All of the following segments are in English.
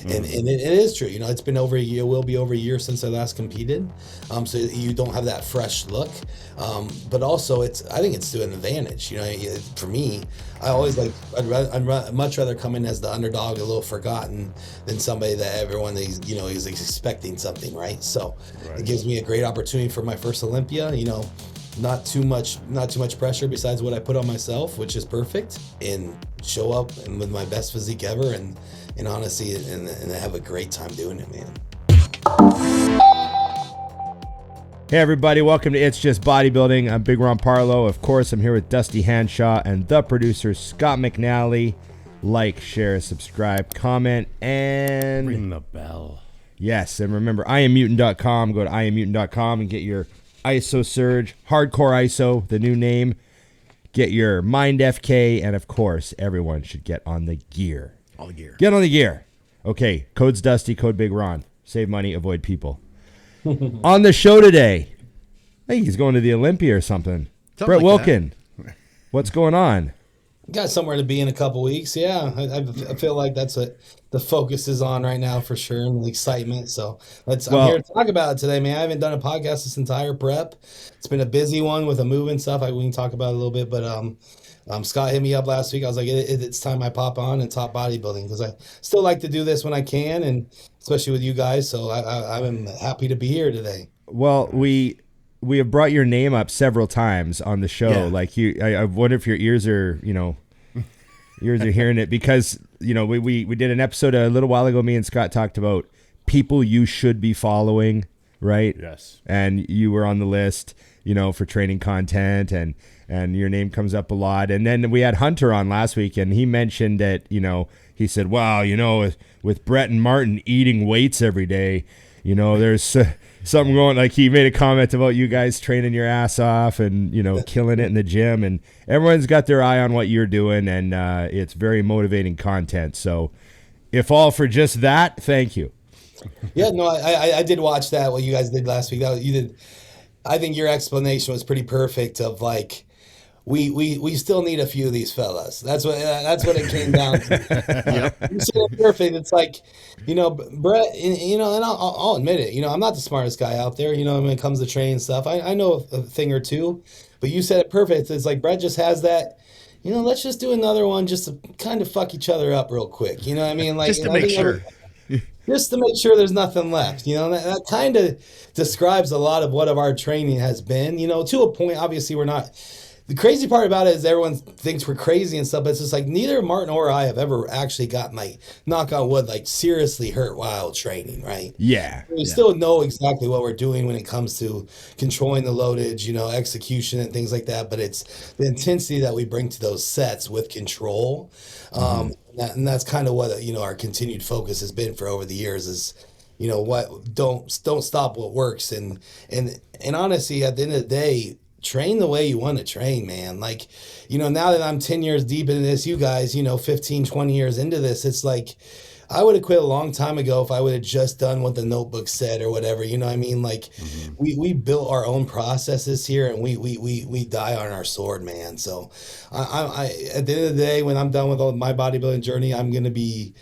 And it is true. You know, it's been over a year, will be over a year since I last competed. So you don't have that fresh look. But also I think it's to an advantage. You know, for me, I always I'd much rather come in as the underdog, a little forgotten, than somebody that everyone is, you know, is expecting something, right? So it gives me a great opportunity for my first Olympia, you know, not too much pressure besides what I put on myself, which is perfect, and show up and with my best physique ever, and honestly, and have a great time doing it, man. Hey everybody, welcome to It's Just Bodybuilding. I'm Big Ron Partlow. Of course, I'm here with Dusty Hanshaw and the producer, Scott McNally. Like, share, subscribe, comment, and ring the bell. Yes, and remember, IamMutant.com. Go to IamMutant.com and get your ISO Surge, Hardcore ISO, the new name. Get your Mind FK, and of course, everyone should get on the gear. All the gear. Get on the gear. Okay, code's Dusty, code Big Ron. Save money, avoid people. On the show today, I think he's going to the Olympia or something. Brett like Wilkin, what's going on? Got somewhere to be in a couple weeks. Yeah, I feel like that's what the focus is on right now for sure, and the excitement. So I'm here to talk about it today, man. I haven't done a podcast this entire prep. It's been a busy one with a move and stuff. We can talk about it a little bit, but Scott hit me up last week. I was like, it's time I pop on and talk bodybuilding, because I still like to do this when I can, and especially with you guys. So I'm happy to be here today. Well, we have brought your name up several times on the show. Yeah. Like I wonder if your ears are, ears are hearing it, because, we did an episode a little while ago. Me and Scott talked about people you should be following, right? Yes. And you were on the list, for training content, and your name comes up a lot. And then we had Hunter on last week, and he mentioned that, he said, wow, with Brett and Martin eating weights every day, there's something going, like he made a comment about you guys training your ass off and, killing it in the gym, and everyone's got their eye on what you're doing, and it's very motivating content. So if all for just that, thank you. Yeah, no, I did watch that, what you guys did last week. You did. I think your explanation was pretty perfect of like, we still need a few of these fellas. That's what it came down to. Yep. You said it perfect. It's like, Brett, and I'll admit it. I'm not the smartest guy out there. When it comes to training stuff, I know a thing or two, but you said it perfect. It's like Brett just has that. Let's just do another one just to kind of fuck each other up real quick. You know what I mean? Like, Just to make sure. Just to make sure there's nothing left. That kind of describes a lot of what of our training has been. To a point. Obviously, we're not. The crazy part about it is everyone thinks we're crazy and stuff, but it's just like neither Martin or I have ever actually gotten, like, knock on wood, like seriously hurt while training, right? Yeah. We still know exactly what we're doing when it comes to controlling the loadage, execution and things like that. But it's the intensity that we bring to those sets with control. And that's kind of what, our continued focus has been for over the years is, don't stop what works. And honestly, at the end of the day, train the way you want to train, man. Like, now that I'm 10 years deep into this, you guys, 15, 20 years into this, it's like, I would have quit a long time ago if I would have just done what the notebook said or whatever, you know what I mean? Like, we built our own processes here, and we die on our sword, man. So I at the end of the day, when I'm done with my bodybuilding journey, I'm going to be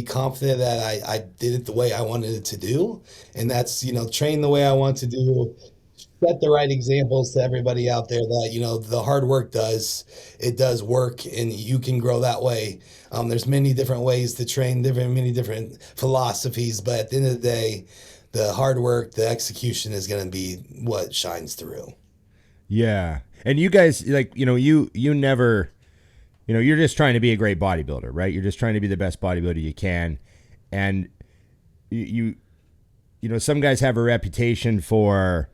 confident that I did it the way I wanted it to do. And that's, train the way I want to do, set the right examples to everybody out there that, the hard work does work, and you can grow that way. There's many different ways to train, many different philosophies, but at the end of the day, the hard work, the execution is going to be what shines through. Yeah. And you guys, like, you never, you're just trying to be a great bodybuilder, right? You're just trying to be the best bodybuilder you can. And you some guys have a reputation for,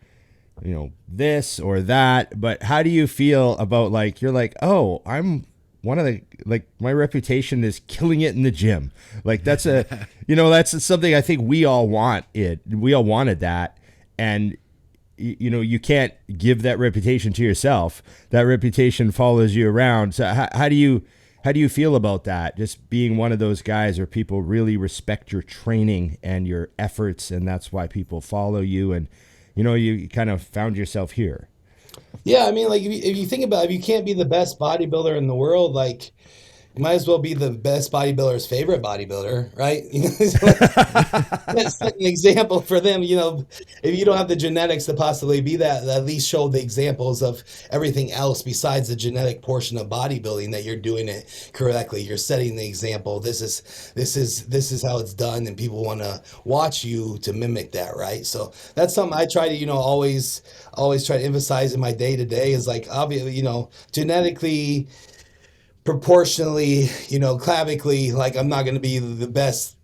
this or that, but how do you feel about, like, you're like, oh, I'm one of the, like, my reputation is killing it in the gym. Like, that's that's something I think we all wanted that. And, you can't give that reputation to yourself. That reputation follows you around. So how do you feel about that? Just being one of those guys where people really respect your training and your efforts, and that's why people follow you, and you kind of found yourself here. Yeah, I mean, like, if you think about it, if you can't be the best bodybuilder in the world, like, You might as well be the best bodybuilder's favorite bodybuilder, right? That's an example for them. If you don't have the genetics to possibly be that, at least show the examples of everything else besides the genetic portion of bodybuilding that you're doing it correctly. You're setting the example. This is how it's done, and people want to watch you to mimic that, right? So that's something I try to, always try to emphasize in my day to day is like, obviously, genetically, proportionally, clavically, like I'm not going to be the best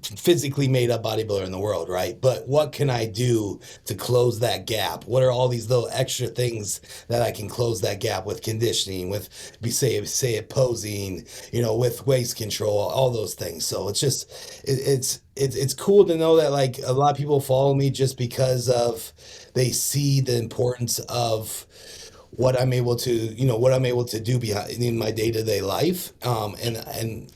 physically made up bodybuilder in the world, right? But what can I do to close that gap? What are all these little extra things that I can close that gap with conditioning, with say it posing, with waist control, all those things. So it's just it's cool to know that like a lot of people follow me just because of they see the importance of what I'm able to do behind in my day to day life. And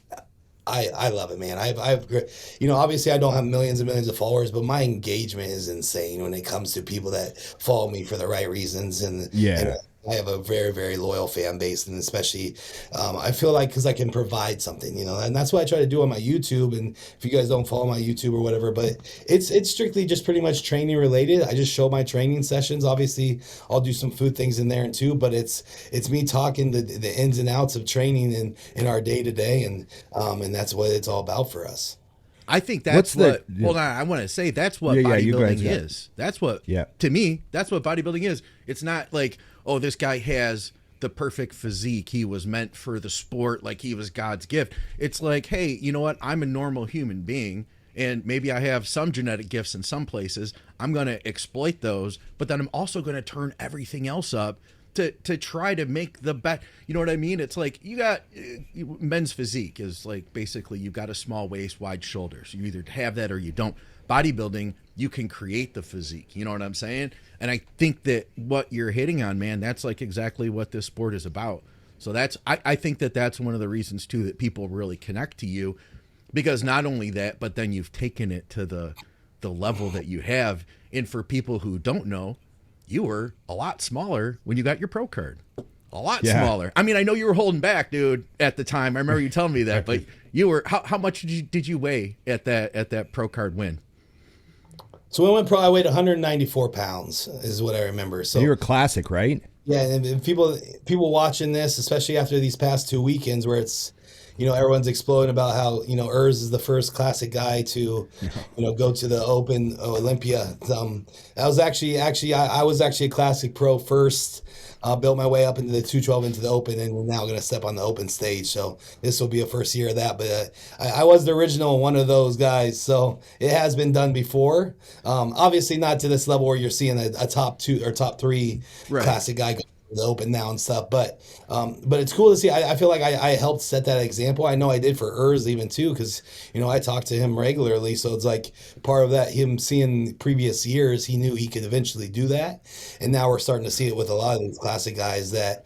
I love it, man. Obviously I don't have millions and millions of followers, but my engagement is insane when it comes to people that follow me for the right reasons. And Yeah. I have a very, very loyal fan base, and especially I feel like because I can provide something, and that's what I try to do on my YouTube. And if you guys don't follow my YouTube or whatever, but it's strictly just pretty much training related. I just show my training sessions. Obviously, I'll do some food things in there too, but it's me talking the ins and outs of training in our day to day, and that's what it's all about for us. I think What's that's what. the? Hold on, I want to say that's what Yeah, you guys bodybuilding got- is. That's what. Yeah. To me, that's what bodybuilding is. It's not like, oh, this guy has the perfect physique. He was meant for the sport, like he was God's gift. It's like, hey, you know what? I'm a normal human being, and maybe I have some genetic gifts in some places. I'm going to exploit those, but then I'm also going to turn everything else up to try to make the best. You know what I mean? It's like you got men's physique is like basically you've got a small waist, wide shoulders. You either have that or you don't. Bodybuilding, you can create the physique. You know what I'm saying? And I think that what you're hitting on, man, that's like exactly what this sport is about. So I think that that's one of the reasons too that people really connect to you, because not only that, but then you've taken it to the level that you have. And for people who don't know, you were a lot smaller when you got your pro card. A lot smaller. I mean, I know you were holding back, dude, at the time. I remember you telling me that, but you were how much did you weigh at that pro card win? So when I went pro, I weighed 194 pounds, is what I remember. So You were classic, right? yeah, and people watching this, especially after these past 2 weekends, where it's everyone's exploding about how Urs is the first classic guy to go to the Open Olympia. I was actually I was actually a classic pro first. Built my way up into the 212 into the Open, and we're now going to step on the Open stage. So this will be a first year of that. But I was the original one of those guys, so it has been done before. Obviously not to this level where you're seeing a top two or top three Right. classic guy go to the Open now and stuff. But it's cool to see. I feel like I helped set that example. I know I did for Urs even too, because I talk to him regularly. So it's like part of that, him seeing previous years, he knew he could eventually do that. And now we're starting to see it with a lot of these classic guys that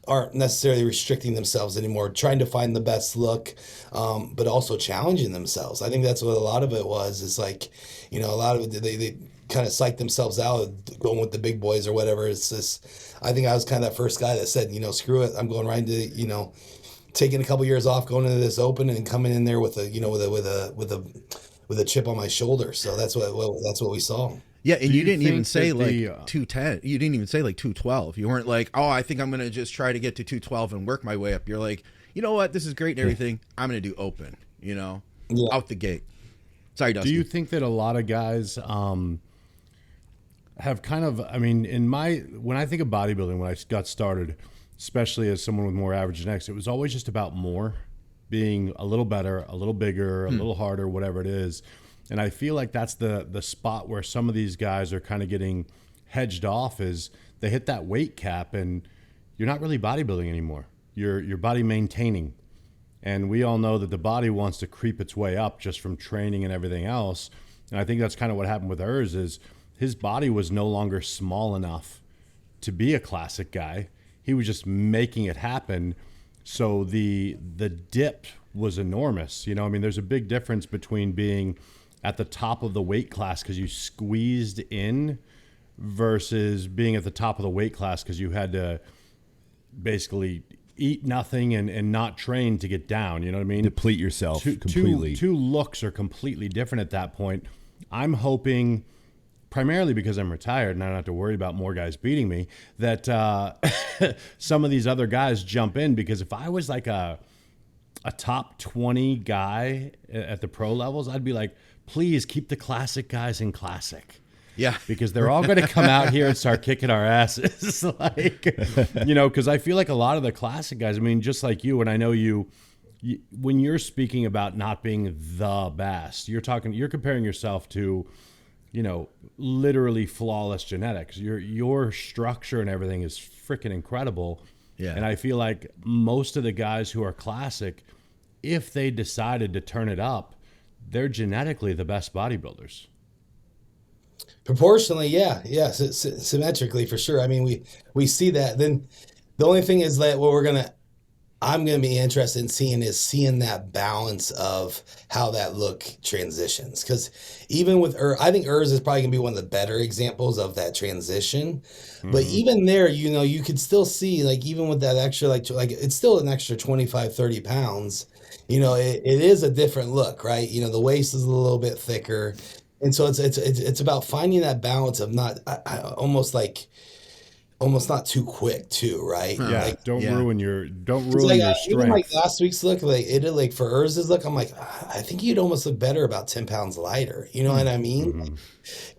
aren't necessarily restricting themselves anymore, trying to find the best look, but also challenging themselves. I think that's what a lot of it was. It's like, a lot of it, they kind of psych themselves out going with the big boys or whatever. It's just, I think I was kind of that first guy that said, screw it, I'm going right into, taking a couple years off, going into this Open and coming in there with a chip on my shoulder. So that's what we saw. Yeah, and Do you you didn't even think say that like the, 210. You didn't even say like 212. You weren't like, oh, I think I'm going to just try to get to 212 and work my way up. You're like, you know what? This is great and everything. I'm going to do Open, Yeah. out the gate. Sorry, Dusty. Do you think that a lot of guys have kind of, I mean, when I think of bodybuilding, when I got started, especially as someone with more average genetics, it was always just about more, being a little better, a little bigger, a little harder, whatever it is. And I feel like that's the spot where some of these guys are kind of getting hedged off, is they hit that weight cap and you're not really bodybuilding anymore. You're body maintaining. And we all know that the body wants to creep its way up just from training and everything else. And I think that's kind of what happened with Urs, is his body was no longer small enough to be a classic guy. He was just making it happen. So the dip was enormous. I mean, there's a big difference between being at the top of the weight class because you squeezed in versus being at the top of the weight class because you had to basically eat nothing and not train to get down. You know what I mean? Deplete yourself completely. Two looks are completely different at that point. I'm hoping, primarily because I'm retired and I don't have to worry about more guys beating me, that some of these other guys jump in, because if I was like a top 20 guy at the pro levels, I'd be like, please keep the classic guys in classic. Yeah. Because they're all going to come out here and start kicking our asses. Like, you know, because I feel like a lot of the classic guys, I mean, just like you, and I know you, when you're speaking about not being the best, you're comparing yourself to, you know, literally flawless genetics. Your structure and everything is freaking incredible. Yeah. And I feel like most of the guys who are classic, if they decided to turn it up, they're genetically the best bodybuilders. Proportionally, yeah, symmetrically for sure. I mean, we see that. Then the only thing is that I'm gonna be interested in seeing that balance of how that look transitions. Because even with I think Urs is probably gonna be one of the better examples of that transition. But even there, you know, you could still see, like, even with that extra, like it's still an extra 25, 30 pounds. You know, it is a different look, right? You know, the waist is a little bit thicker. And so it's about finding that balance of not almost not too quick too, right? Yeah, Like, don't ruin your even strength. like last week's look, like for Urz's look, I'm like, I think you'd almost look better about 10 pounds lighter. You know what I mean?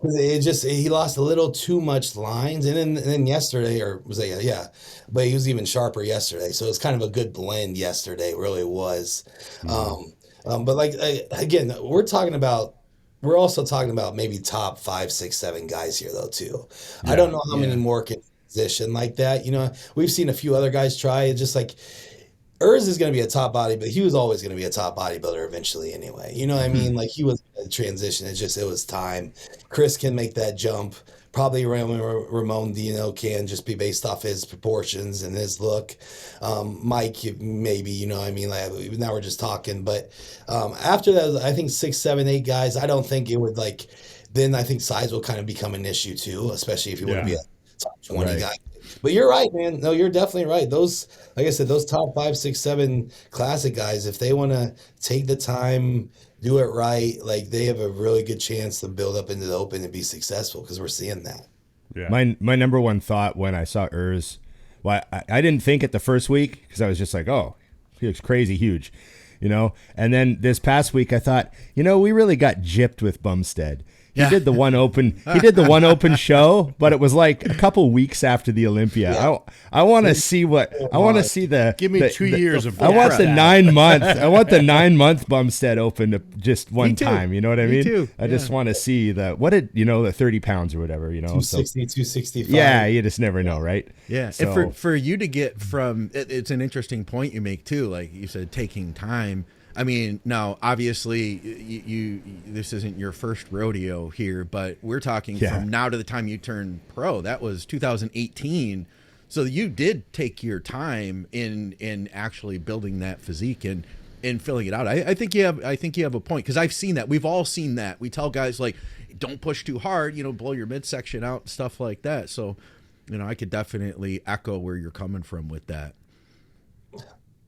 'Cause he lost a little too much lines, and then yesterday, or was it, yeah, but he was even sharper yesterday. So it's kind of a good blend yesterday, really was. But like again, we're also talking about maybe top 5, 6, 7 guys here though too. I don't know how many more can position like that. You know, we've seen a few other guys try it. Just like Urs is going to be a top body, but he was always going to be a top bodybuilder eventually anyway. You know what I mean? Like, he was a transition. It was time. Chris can make that jump. Probably Ramon Dino can, just be based off his proportions and his look. Mike, maybe, you know what I mean? Like, now we're just talking. But after that, I think 6, 7, 8 guys, I don't think it would, like, then I think size will kind of become an issue too, especially if you want to be a top 20 guy. But you're right, man. No, you're definitely right. Those, like I said, those top 5, 6, 7 classic guys, if they want to take the time, do it right, like, they have a really good chance to build up into the open and be successful, because we're seeing that. Yeah. My number one thought when I saw Urs, well, I didn't think it the first week, because I was just like, oh, he looks crazy huge, you know. And then this past week, I thought, you know, we really got gypped with Bumstead. He did the one open show, but it was like a couple weeks after the Olympia. Yeah. I want to see give me 2 years of I want the 9 month. I want the 9 month Bumstead open to just one time. You know what I mean? Too. I just want to see the 30 pounds or whatever, you know, 260, 265. Yeah. You just never know. Right. Yeah. So, and for you to get from, it's an interesting point you make too. Like you said, taking time. I mean, now obviously you this isn't your first rodeo here, but we're talking from now to the time you turn pro. That was 2018. So you did take your time in actually building that physique and filling it out. I think you have a point, because I've seen that. We've all seen that. We tell guys, like, don't push too hard, you know, blow your midsection out, stuff like that. So, you know, I could definitely echo where you're coming from with that.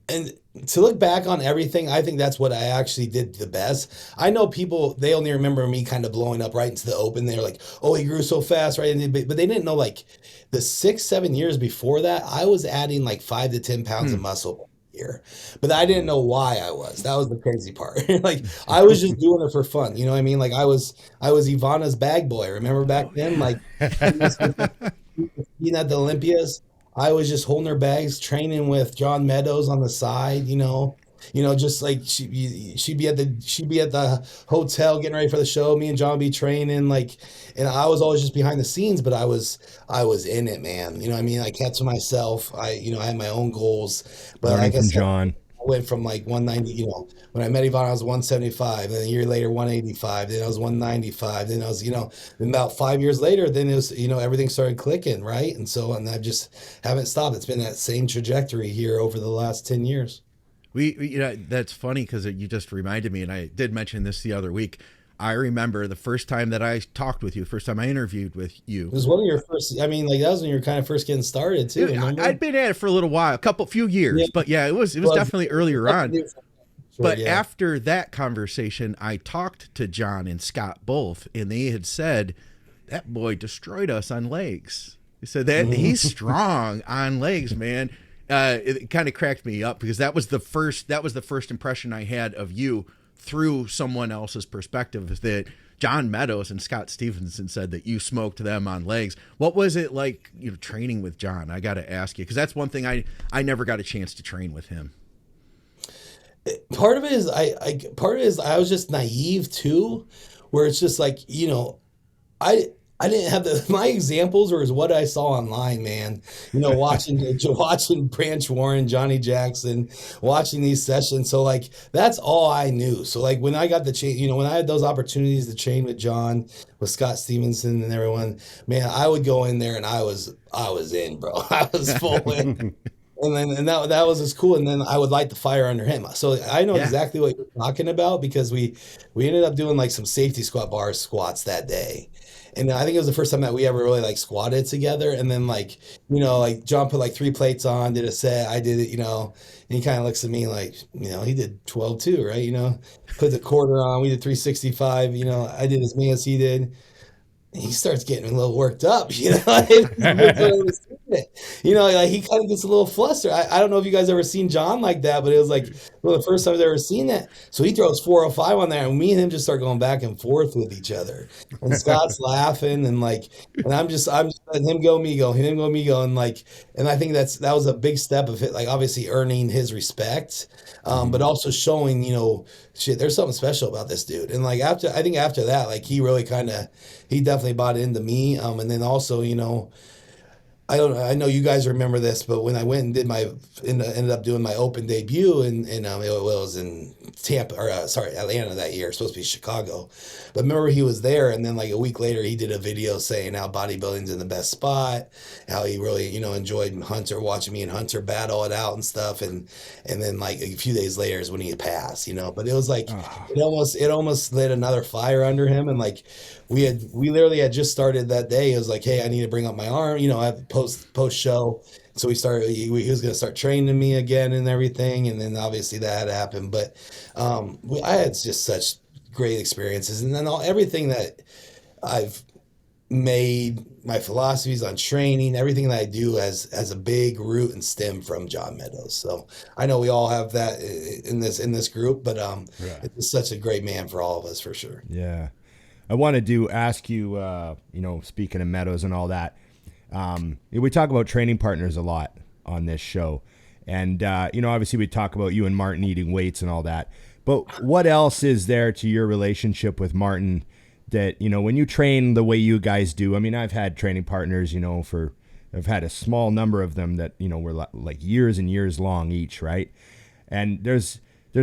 And to look back on everything, I think that's what I actually did the best. I know people, they only remember me kind of blowing up right into the open. They're like, oh, he grew so fast, right? But they didn't know, like, the 6, 7 years before that, I was adding like 5 to 10 pounds of muscle a year. But I didn't know why I was. That was the crazy part. Like, I was just doing it for fun. You know what I mean? Like, I was Ivana's bag boy. Remember back then? Like, being at the Olympias, I was just holding her bags, training with John Meadows on the side, you know, just like she'd be at the hotel getting ready for the show. Me and John would be training, like, and I was always just behind the scenes, but I was in it, man. You know what I mean? I kept to myself. I had my own goals, but learning like I from said, John. went from like 190, you know, when I met Yvonne, I was 175, then a year later, 185, then I was 195, then I was, you know, then about 5 years later, then it was, you know, everything started clicking, right? And I just haven't stopped. It's been that same trajectory here over the last 10 years. You know, that's funny, because you just reminded me, and I did mention this the other week. I remember the first time that I talked with you, the first time I interviewed with you. It was one of your first, I mean, like that was when you were kind of first getting started too. Remember? I'd been at it for a little while, few years, Yeah. but yeah, it was Well, definitely earlier on. Sure, But yeah. after that conversation, I talked to John and Scott both, and they had said that boy destroyed us on legs. They said that he's strong on legs, man. It kind of cracked me up because that was the first impression I had of you through someone else's perspective, is that John Meadows and Scott Stevenson said that you smoked them on legs. What was it like, training with John? I got to ask you, because that's one thing I never got a chance to train with him. Part of it is I was just naive too, where it's just like, I didn't have my examples were what I saw online, man. Watching Branch Warren, Johnny Jackson, watching these sessions. So like that's all I knew. So like when I got the when I had those opportunities to train with John, with Scott Stevenson and everyone, man, I would go in there and I was in, bro. I was full in. And that was just cool. And then I would light the fire under him. So I know exactly what you're talking about, because we ended up doing like some safety squat bar squats that day. And I think it was the first time that we ever really like squatted together. And then like John put like 3 plates on, did a set. I did it, and he kind of looks at me like, he did 12 too, right? Put the quarter on, we did 365, I did as many as he did. He starts getting a little worked up, like he kind of gets a little flustered. I don't know if you guys ever seen John like that, but it was like one of the first times I've ever seen that. So he throws 405 on there, and me and him just start going back and forth with each other. And Scott's laughing, and I'm just letting him go, me go, him go, me go, and I think that was a big step of it, like obviously earning his respect, but also showing, shit, there's something special about this dude. And after that, like he really he definitely bought into me. And then also, I know you guys remember this, but when I went and ended up doing my open debut, and it was in Atlanta that year. Supposed to be Chicago, but remember he was there, and then like a week later he did a video saying how bodybuilding's in the best spot, how he really enjoyed watching me and Hunter battle it out and stuff, and then like a few days later is when he passed, But it was like it almost lit another fire under him, and like we literally had just started that day. It was like, hey, I need to bring up my arm, I have post show. So he was going to start training me again and everything. And then obviously that happened, but I had just such great experiences. And then everything that I've made, my philosophies on training, everything that I do has a big root and stem from John Meadows. So I know we all have that in this group, but it's such a great man for all of us, for sure. Yeah. I wanted to ask you, speaking of Meadows and all that, we talk about training partners a lot on this show, and obviously we talk about you and Martin eating weights and all that, but what else is there to your relationship with Martin that when you train the way you guys do? I mean, I've had training partners, I've had a small number of them that were like years and years long each, right? And there's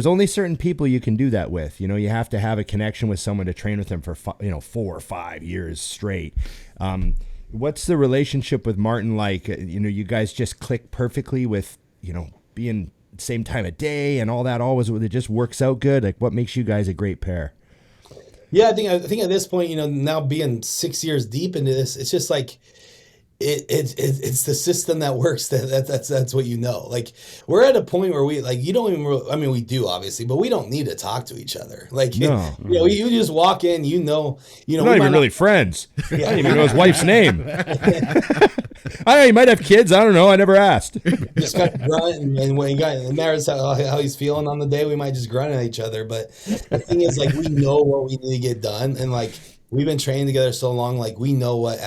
only certain people you can do that with. You have to have a connection with someone to train with them for 4 or 5 years straight. What's the relationship with Martin like? You guys just click perfectly with, being same time of day and all that. Always, it just works out good. Like, what makes you guys a great pair? Yeah, I think at this point, now being 6 years deep into this, it's just like it's the system that works. That's what Like, we're at a point where we you don't even. I mean, we do obviously, but we don't need to talk to each other. Like, no. You just walk in. We're not even really friends. I don't even know his wife's name. He might have kids. I don't know. I never asked. Just kind of grunt, and when it matters how he's feeling on the day, we might just grunt at each other. But the thing is, like, we know what we need to get done, and like, we've been training together so long, like we know what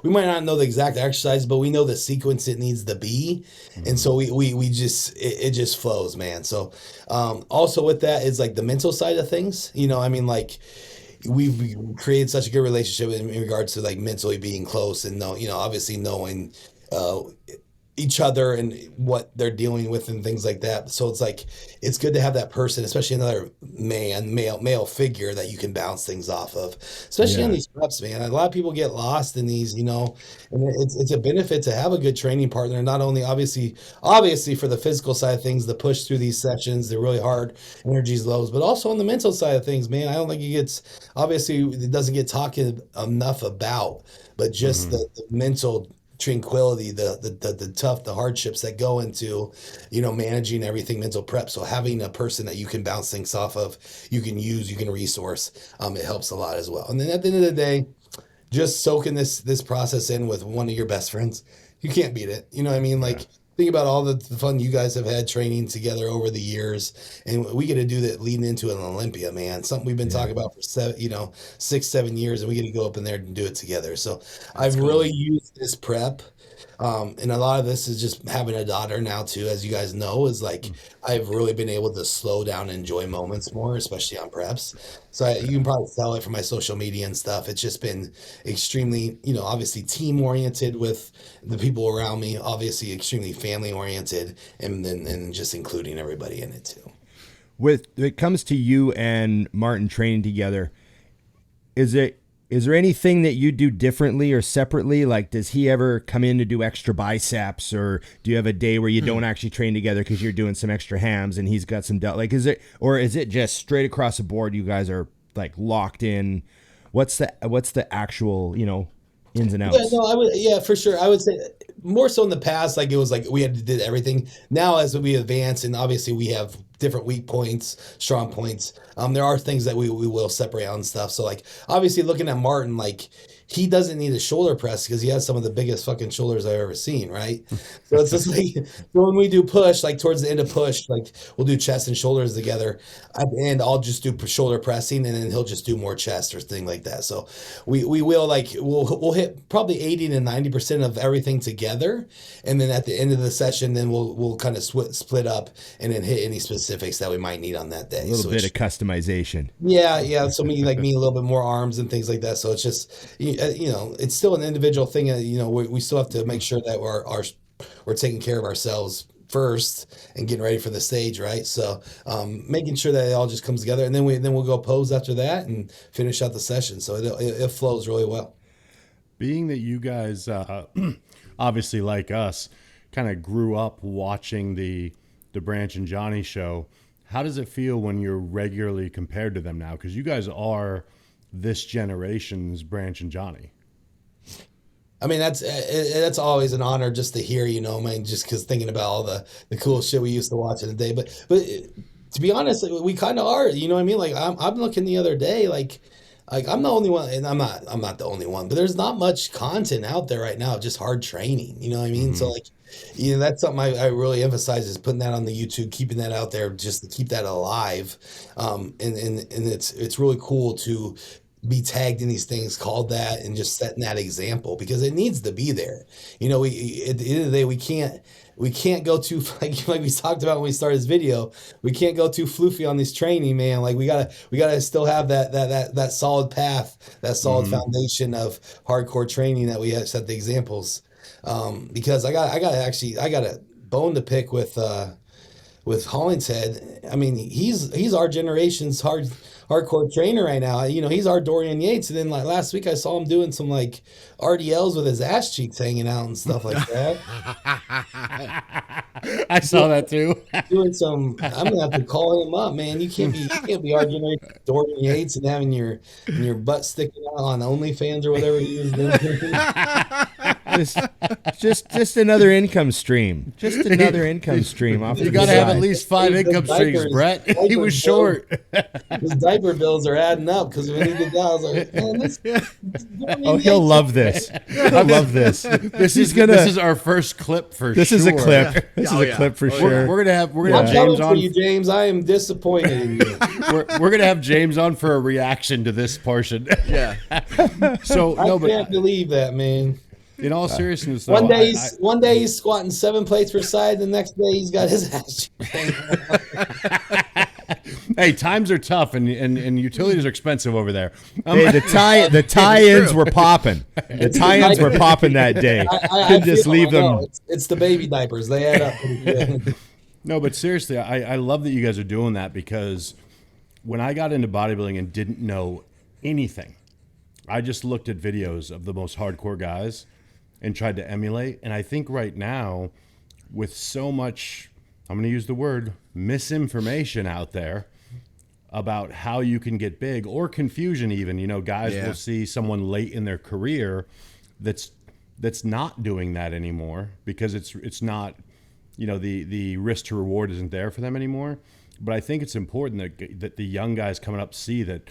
we might not know the exact exercise, but we know the sequence it needs to be. And so we just, it just flows, man. So also with that is like the mental side of things, we've created such a good relationship in regards to like mentally being close, and obviously knowing each other and what they're dealing with and things like that. So it's like it's good to have that person, especially another male figure that you can bounce things off of, especially on these reps, man. A lot of people get lost in these, you know, and it's a benefit to have a good training partner. Not only obviously for the physical side of things, the push through these sessions, they're really hard, energy's lows, but also on the mental side of things, man. I don't think it doesn't get talked enough about, but just the mental tranquility, the hardships that go into, you know, managing everything mental prep. So having a person that you can bounce things off of, you can use, you can resource, it helps a lot as well. And then at the end of the day, just soaking this process in with one of your best friends, you can't beat it. You know what I mean? Like, think about all the fun you guys have had training together over the years, and we get to do that leading into an Olympia, man. Something we've been talking about for 6-7 years, and we get to go up in there and do it together. So I've really used this prep. And a lot of this is just having a daughter now too, as you guys know, is like I've really been able to slow down and enjoy moments more, especially on preps. So you can probably tell it from my social media and stuff. It's just been extremely, you know, obviously team oriented with the people around me, obviously extremely family oriented, and then just including everybody in it too. When it comes to you and Martin training together, is there anything that you do differently or separately? Like, does he ever come in to do extra biceps, or do you have a day where you don't actually train together because you're doing some extra hams and he's got some like, is it just straight across the board? You guys are like locked in. What's the actual, you know, ins and outs? For sure. I would say more so in the past, like it was like we did everything. Now as we advance, and obviously we have different weak points, strong points. There are things that we will separate on stuff. So like obviously looking at Martin, like he doesn't need a shoulder press because he has some of the biggest fucking shoulders I've ever seen, right? So it's just like when we do push, like towards the end of push, like we'll do chest and shoulders together. At the end, I'll just do shoulder pressing, and then he'll just do more chest or thing like that. So we will like we'll hit probably 80 to 90% of everything together, and then at the end of the session, then we'll kind of split up and then hit any specifics that we might need on that day. A little bit of customization. Yeah. So me a little bit more arms and things like that. So it's just you know, it's still an individual thing. You know, we still have to make sure that we're taking care of ourselves first and getting ready for the stage, right? So making sure that it all just comes together, and then we'll go pose after that and finish out the session. So it flows really well. Being that you guys obviously like us kind of grew up watching the Branch and Johnnie show, how does it feel when you're regularly compared to them now? Because you guys are this generation's Branch and Johnnie. I mean, that's always an honor just to hear, you know, I mean, just because thinking about all the cool shit we used to watch in the day. But to be honest, we kind of are, you know what I mean? Like I'm looking the other day, like I'm the only one, and I'm not the only one, but there's not much content out there right now, just hard training, you know what I mean? Mm-hmm. So like, you know, that's something I really emphasize, is putting that on the YouTube, keeping that out there just to keep that alive. And it's really cool to be tagged in these things called that, and just setting that example, because it needs to be there. You know, at the end of the day, we can't go too, like we talked about when we started this video, we can't go too floofy on this training, man. Like we gotta still have that solid path, that solid foundation of hardcore training that we have set the examples. Because I got a bone to pick with Hollingshead. I mean, he's our generation's hardcore trainer right now. You know, he's our Dorian Yates. And then like last week I saw him doing some like RDLs with his ass cheeks hanging out and stuff like that. I saw that too. Doing some, I'm gonna have to call him up, man. You can't be our generation Dorian Yates and having your butt sticking out on OnlyFans or whatever he was doing. Just another income stream. Just another income stream. Off you got to have at least 5 income streams, Brett. He was short. His diaper bills are adding up, because when he did that, I was like, man, oh, he'll love this. I love this. This is our first clip for this sure. This is a clip. This is a clip for sure. We're gonna have James on. For you, James, I am disappointed in you. We're gonna have James on for a reaction to this portion. Yeah. So I can't believe that, man. In all seriousness, though, one day he's squatting 7 plates per side, the next day he's got his ass. Hey, times are tough, and utilities are expensive over there. Hey, the tie-ins were popping. The tie-ins were popping that day. Couldn't just leave them. It's the baby diapers. They add up pretty good. No, but seriously, I love that you guys are doing that, because when I got into bodybuilding and didn't know anything, I just looked at videos of the most hardcore guys and tried to emulate. And I think right now, with so much, I'm going to use the word, misinformation out there about how you can get big, or confusion even, guys will see someone late in their career that's not doing that anymore because it's not, the risk to reward isn't there for them anymore. But I think it's important that the young guys coming up see that,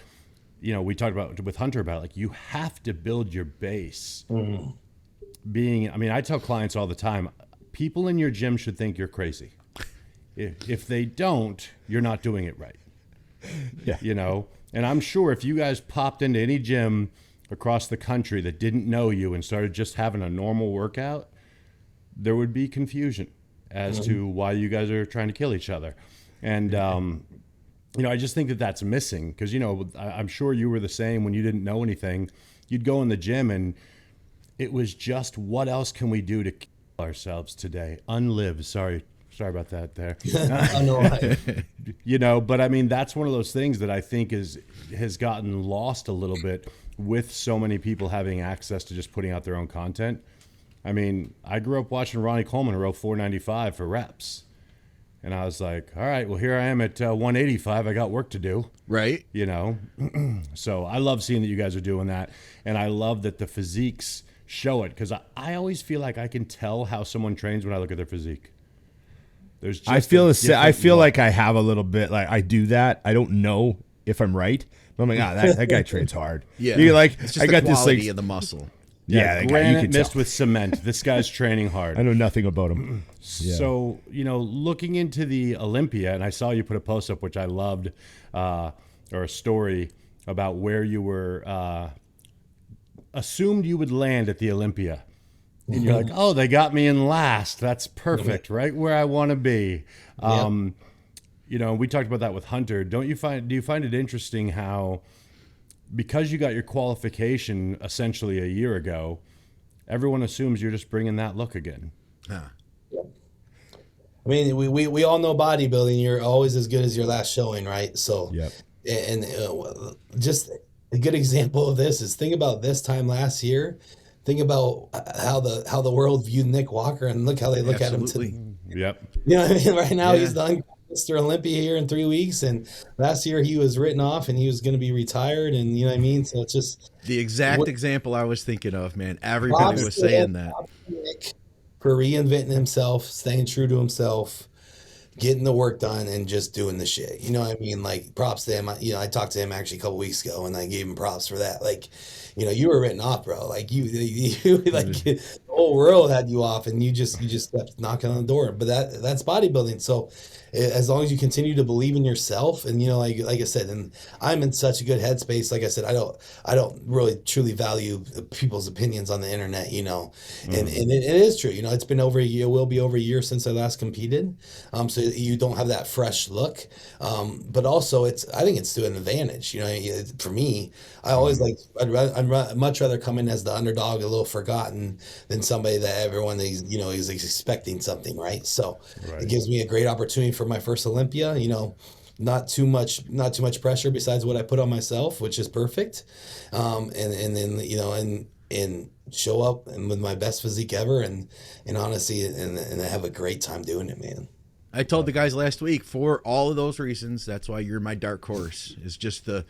we talked about with Hunter about, like, you have to build your base. I tell clients all the time, people in your gym should think you're crazy. If they don't, you're not doing it right. Yeah. And I'm sure if you guys popped into any gym across the country that didn't know you and started just having a normal workout, there would be confusion as to why you guys are trying to kill each other. And, I just think that that's missing, because, I'm sure you were the same when you didn't know anything. You'd go in the gym and it was just, what else can we do to kill ourselves today? Unlive. Sorry about that there. But I mean, that's one of those things that I think has gotten lost a little bit with so many people having access to just putting out their own content. I mean, I grew up watching Ronnie Coleman row 495 for reps. And I was like, all right, well, here I am at 185. I got work to do. Right. So I love seeing that you guys are doing that. And I love that the physiques show it, because I always feel like I can tell how someone trains when I look at their physique. There's just I feel like I have a little bit, like, I do that. I don't know if I'm right, but I'm like, that guy trains hard. Yeah. You're like, it's just I got the this, quality like, of the muscle. Yeah, granite mixed with cement. This guy's training hard. I know nothing about him. Yeah. So, looking into the Olympia, and I saw you put a post up, which I loved, or a story about where you were assumed you would land at the Olympia. And you're like, oh, they got me in last. That's perfect, right where I want to be. We talked about that with Hunter. Do you find it interesting how, because you got your qualification essentially a year ago, everyone assumes you're just bringing that look again? I mean, we all know bodybuilding. You're always as good as your last showing, right? So, and just a good example of this is, think about this time last year. Think about how the world viewed Nick Walker, and look how they look at him today. Yep. What I mean? Right now he's done Mr. Olympia here in 3 weeks, and last year he was written off and he was going to be retired, and you know what I mean? So it's just the exact example I was thinking of, man. Everybody was saying that. For reinventing himself, staying true to himself, getting the work done, and just doing the shit. You know what I mean? Like, props to him. I talked to him actually a couple weeks ago, and I gave him props for that. Like, you were written off, bro. Like, you like, the whole world had you off, and you just kept knocking on the door. But that's bodybuilding. So as long as you continue to believe in yourself, and like I said, and I'm in such a good headspace. Like I said, I don't really truly value people's opinions on the internet, and it is true. It's been over a year, will be over a year since I last competed. So you don't have that fresh look. But also I think it's to an advantage. For me, I always I'd much rather come in as the underdog, a little forgotten, than somebody that everyone is expecting something, right? So it gives me a great opportunity for my first Olympia. Not too much pressure besides what I put on myself, which is perfect. And then and show up and with my best physique ever, and honestly, and I have a great time doing it, man. I told the guys last week, for all of those reasons, that's why you're my dark horse. Is just the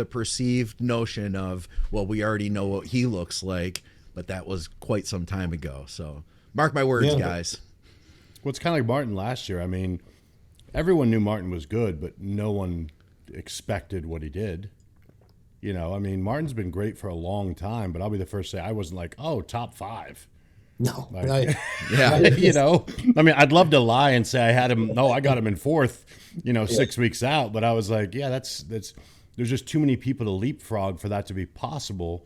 perceived notion of, well, we already know what he looks like, but that was quite some time ago. So mark my words, guys. Well, it's kind of like Martin last year. I mean, everyone knew Martin was good, but no one expected what he did. I mean, Martin's been great for a long time, but I'll be the first to say I wasn't like, oh, top 5. No. Yeah. I mean, I'd love to lie and say I had him. No, I got him in 4th, 6 weeks out. But I was like, yeah, that's there's just too many people to leapfrog for that to be possible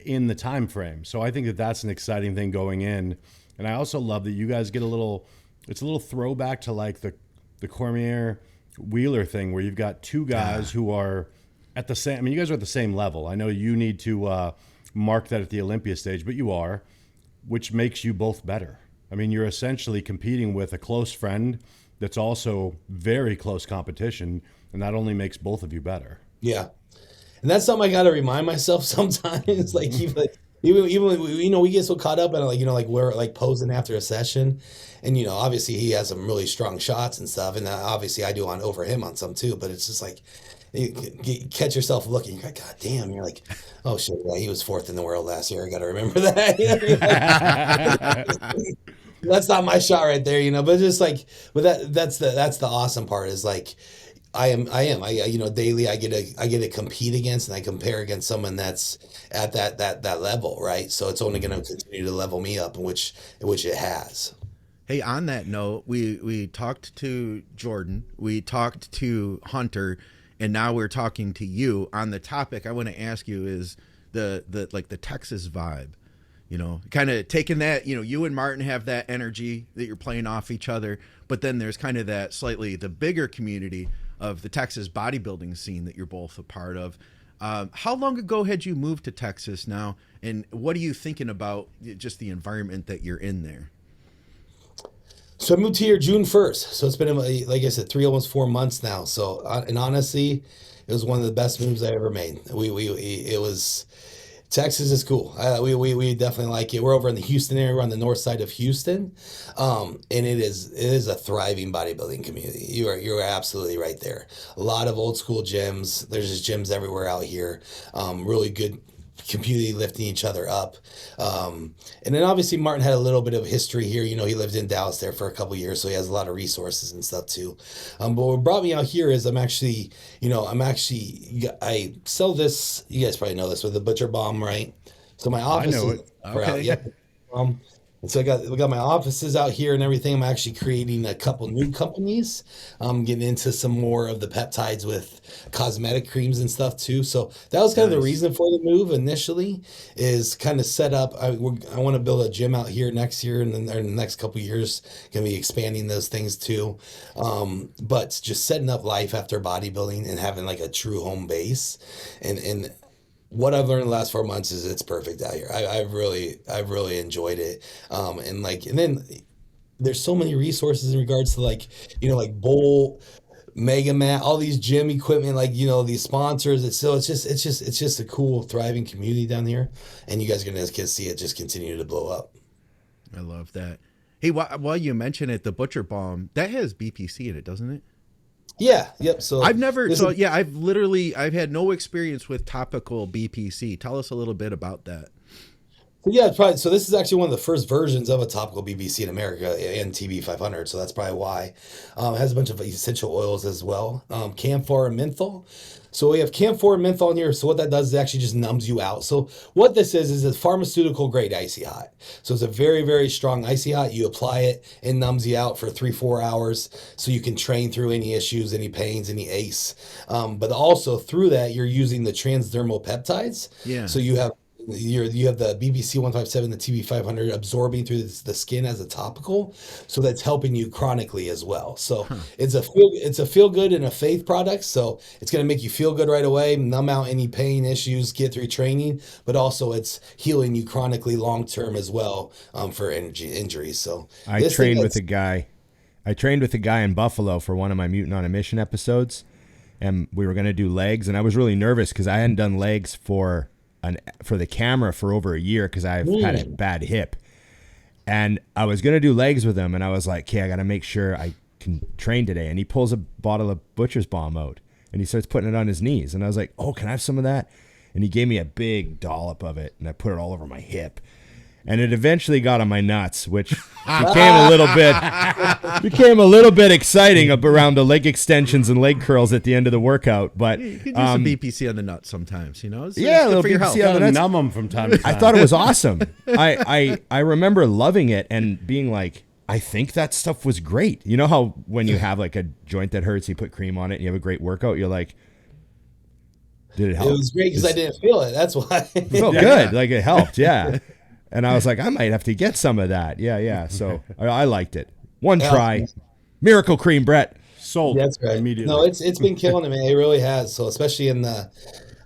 in the time frame. So I think that that's an exciting thing going in. And I also love that you guys get it's a little throwback to like the Cormier Wheeler thing where you've got two guys who are at the same. I mean, you guys are at the same level. I know you need to mark that at the Olympia stage, but you are, which makes you both better. I mean, you're essentially competing with a close friend that's also very close competition, and that only makes both of you better. Yeah. And that's something I got to remind myself sometimes. Like, even when we get so caught up in like we're like posing after a session, and obviously he has some really strong shots and stuff, and obviously I do over him on some too. But it's just like you catch yourself looking, you're like, God damn, you're like, oh shit, yeah, he was 4th in the world last year. I got to remember that. That's not my shot right there, But just like, that's the awesome part is like. I daily I get to compete against, and I compare against someone that's at that level, right? So it's only going to continue to level me up, which it has. Hey, on that note, we talked to Jordan, we talked to Hunter, and now we're talking to you on the topic. I want to ask you is the Texas vibe, kind of taking that, you and Martin have that energy that you're playing off each other, but then there's kind of that slightly the bigger community of the Texas bodybuilding scene that you're both a part of. How long ago had you moved to Texas now, and what are you thinking about just the environment that you're in there? So I moved here June 1st. So it's been, like I said, almost 4 months now. So, and honestly, it was one of the best moves I ever made. Texas is cool. We definitely like it. We're over in the Houston area. We're on the north side of Houston, and it is a thriving bodybuilding community. You're absolutely right there. A lot of old school gyms. There's just gyms everywhere out here. Really good community lifting each other up. And then obviously Martin had a little bit of history here. He lived in Dallas there for a couple of years, so he has a lot of resources and stuff too. But what brought me out here is I sell this, you guys probably know this, with the Butcher Bomb, right? So my office I know is it. Okay. yep. And so we got my offices out here and everything. I'm actually creating a couple new companies. I'm getting into some more of the peptides with cosmetic creams and stuff too. So that was kind of the reason for the move initially, is kind of set up. I want to build a gym out here next year, and then in the next couple of years, going to be expanding those things too. But just setting up life after bodybuilding and having like a true home base, and what I've learned in the last 4 months is it's perfect out here. I've really enjoyed it. And then there's so many resources in regards to like Bowl, Mega Mat, all these gym equipment, these sponsors. It's just a cool, thriving community down here. And you guys are going to see it just continue to blow up. I love that. Hey, while you mention it, the Butcher Bomb, that has BPC in it, doesn't it? Yeah. Yep. So I've had no experience with topical BPC. Tell us a little bit about that. Yeah, probably. So this is actually one of the first versions of a topical BBC in America, and TB 500. So that's probably why. It has a bunch of essential oils as well. Camphor and menthol. So we have camphor and menthol in here. So what that does is it actually just numbs you out. So what this is a pharmaceutical grade icy hot. So it's a very, very strong icy hot. You apply it and numbs you out for 3-4 hours, so you can train through any issues, any pains, any ache. But also through that, you're using the transdermal peptides. Yeah. So you have the BBC 157, the TB 500 absorbing through the skin as a topical, so that's helping you chronically as well. So it's a feel good and a faith product. So it's going to make you feel good right away, numb out any pain issues, get through training, but also it's healing you chronically long term as well, for injuries. So I trained with a guy in Buffalo for one of my Mutant on a Mission episodes, and we were going to do legs, and I was really nervous because I hadn't done legs for the camera for over a year because I've had a bad hip, and I was gonna do legs with him, and I was like, okay, I gotta make sure I can train today. And he pulls a bottle of Butcher's Bomb out and he starts putting it on his knees, and I was like, oh, can I have some of that? And he gave me a big dollop of it, and I put it all over my hip, and it eventually got on my nuts, which became a little bit exciting up around the leg extensions and leg curls at the end of the workout. But you can do some BPC on the nuts sometimes, It's yeah, a little for your health. BPC on the nuts. Numb them from time to time. I thought it was awesome. I remember loving it and being like, I think that stuff was great. You know how when you have like a joint that hurts, you put cream on it and you have a great workout, you're like, did it help? It was great because I didn't feel it. That's why. It felt good. Like it helped. Yeah. And I was like, I might have to get some of that. Yeah. So I liked it. One try. Miracle Cream, Brett. Sold That's right. immediately. No, it's been killing it, man. It really has. So especially in the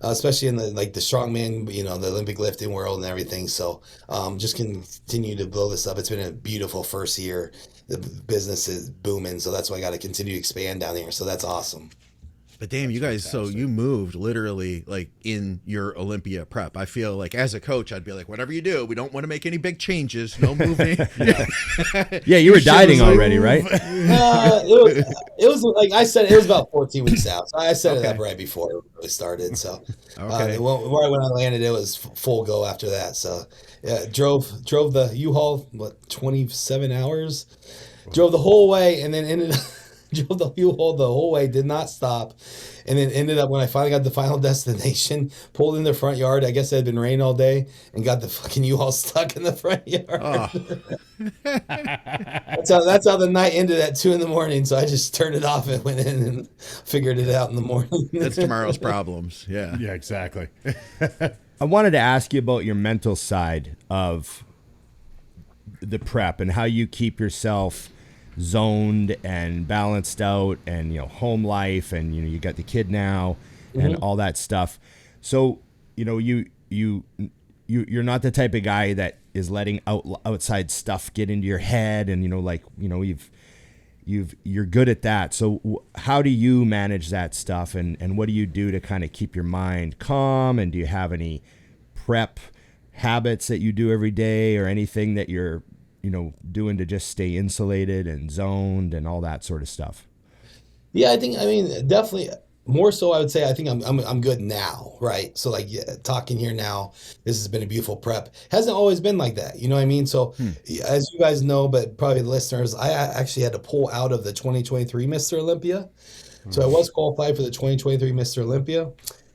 like the strongman, the Olympic lifting world and everything. So just continue to blow this up. It's been a beautiful first year. The business is booming, so that's why I got to continue to expand down here. So that's awesome. But damn, you guys, so you moved literally like in your Olympia prep. I feel like as a coach, I'd be like, whatever you do, we don't want to make any big changes. No moving. Yeah, you were dieting already, right? It was like I said, it was about 14 weeks out. So I set it up Okay. right before it really started. So Okay. right when I landed, it was full go after that. So yeah, drove the U-Haul 27 hours, drove the whole way, and then ended up drove the U-Haul the whole way, did not stop, and then ended up when I finally got to the final destination, pulled in the front yard. I guess it had been raining all day, and got the fucking U-Haul stuck in the front yard. Oh, That's how the night ended at 2 a.m. So I just turned it off and went in and figured it out in the morning. that's tomorrow's problems. Yeah. Yeah, exactly. I wanted to ask you about your mental side of the prep and how you keep yourself zoned and balanced out, and home life, and you got the kid now and all that stuff. So you're not the type of guy that is letting outside stuff get into your head, and you're good at that. So how do you manage that stuff, and what do you do to kind of keep your mind calm? And do you have any prep habits that you do every day, or anything that you're doing to just stay insulated and zoned and all that sort of stuff? Yeah, I mean, definitely more so. I would say I think I'm good now, right? So like talking here now, this has been a beautiful prep. Hasn't always been like that, you know what I mean? So as you guys know, but probably the listeners, I actually had to pull out of the 2023 Mr. Olympia. So I was qualified for the 2023 Mr. Olympia,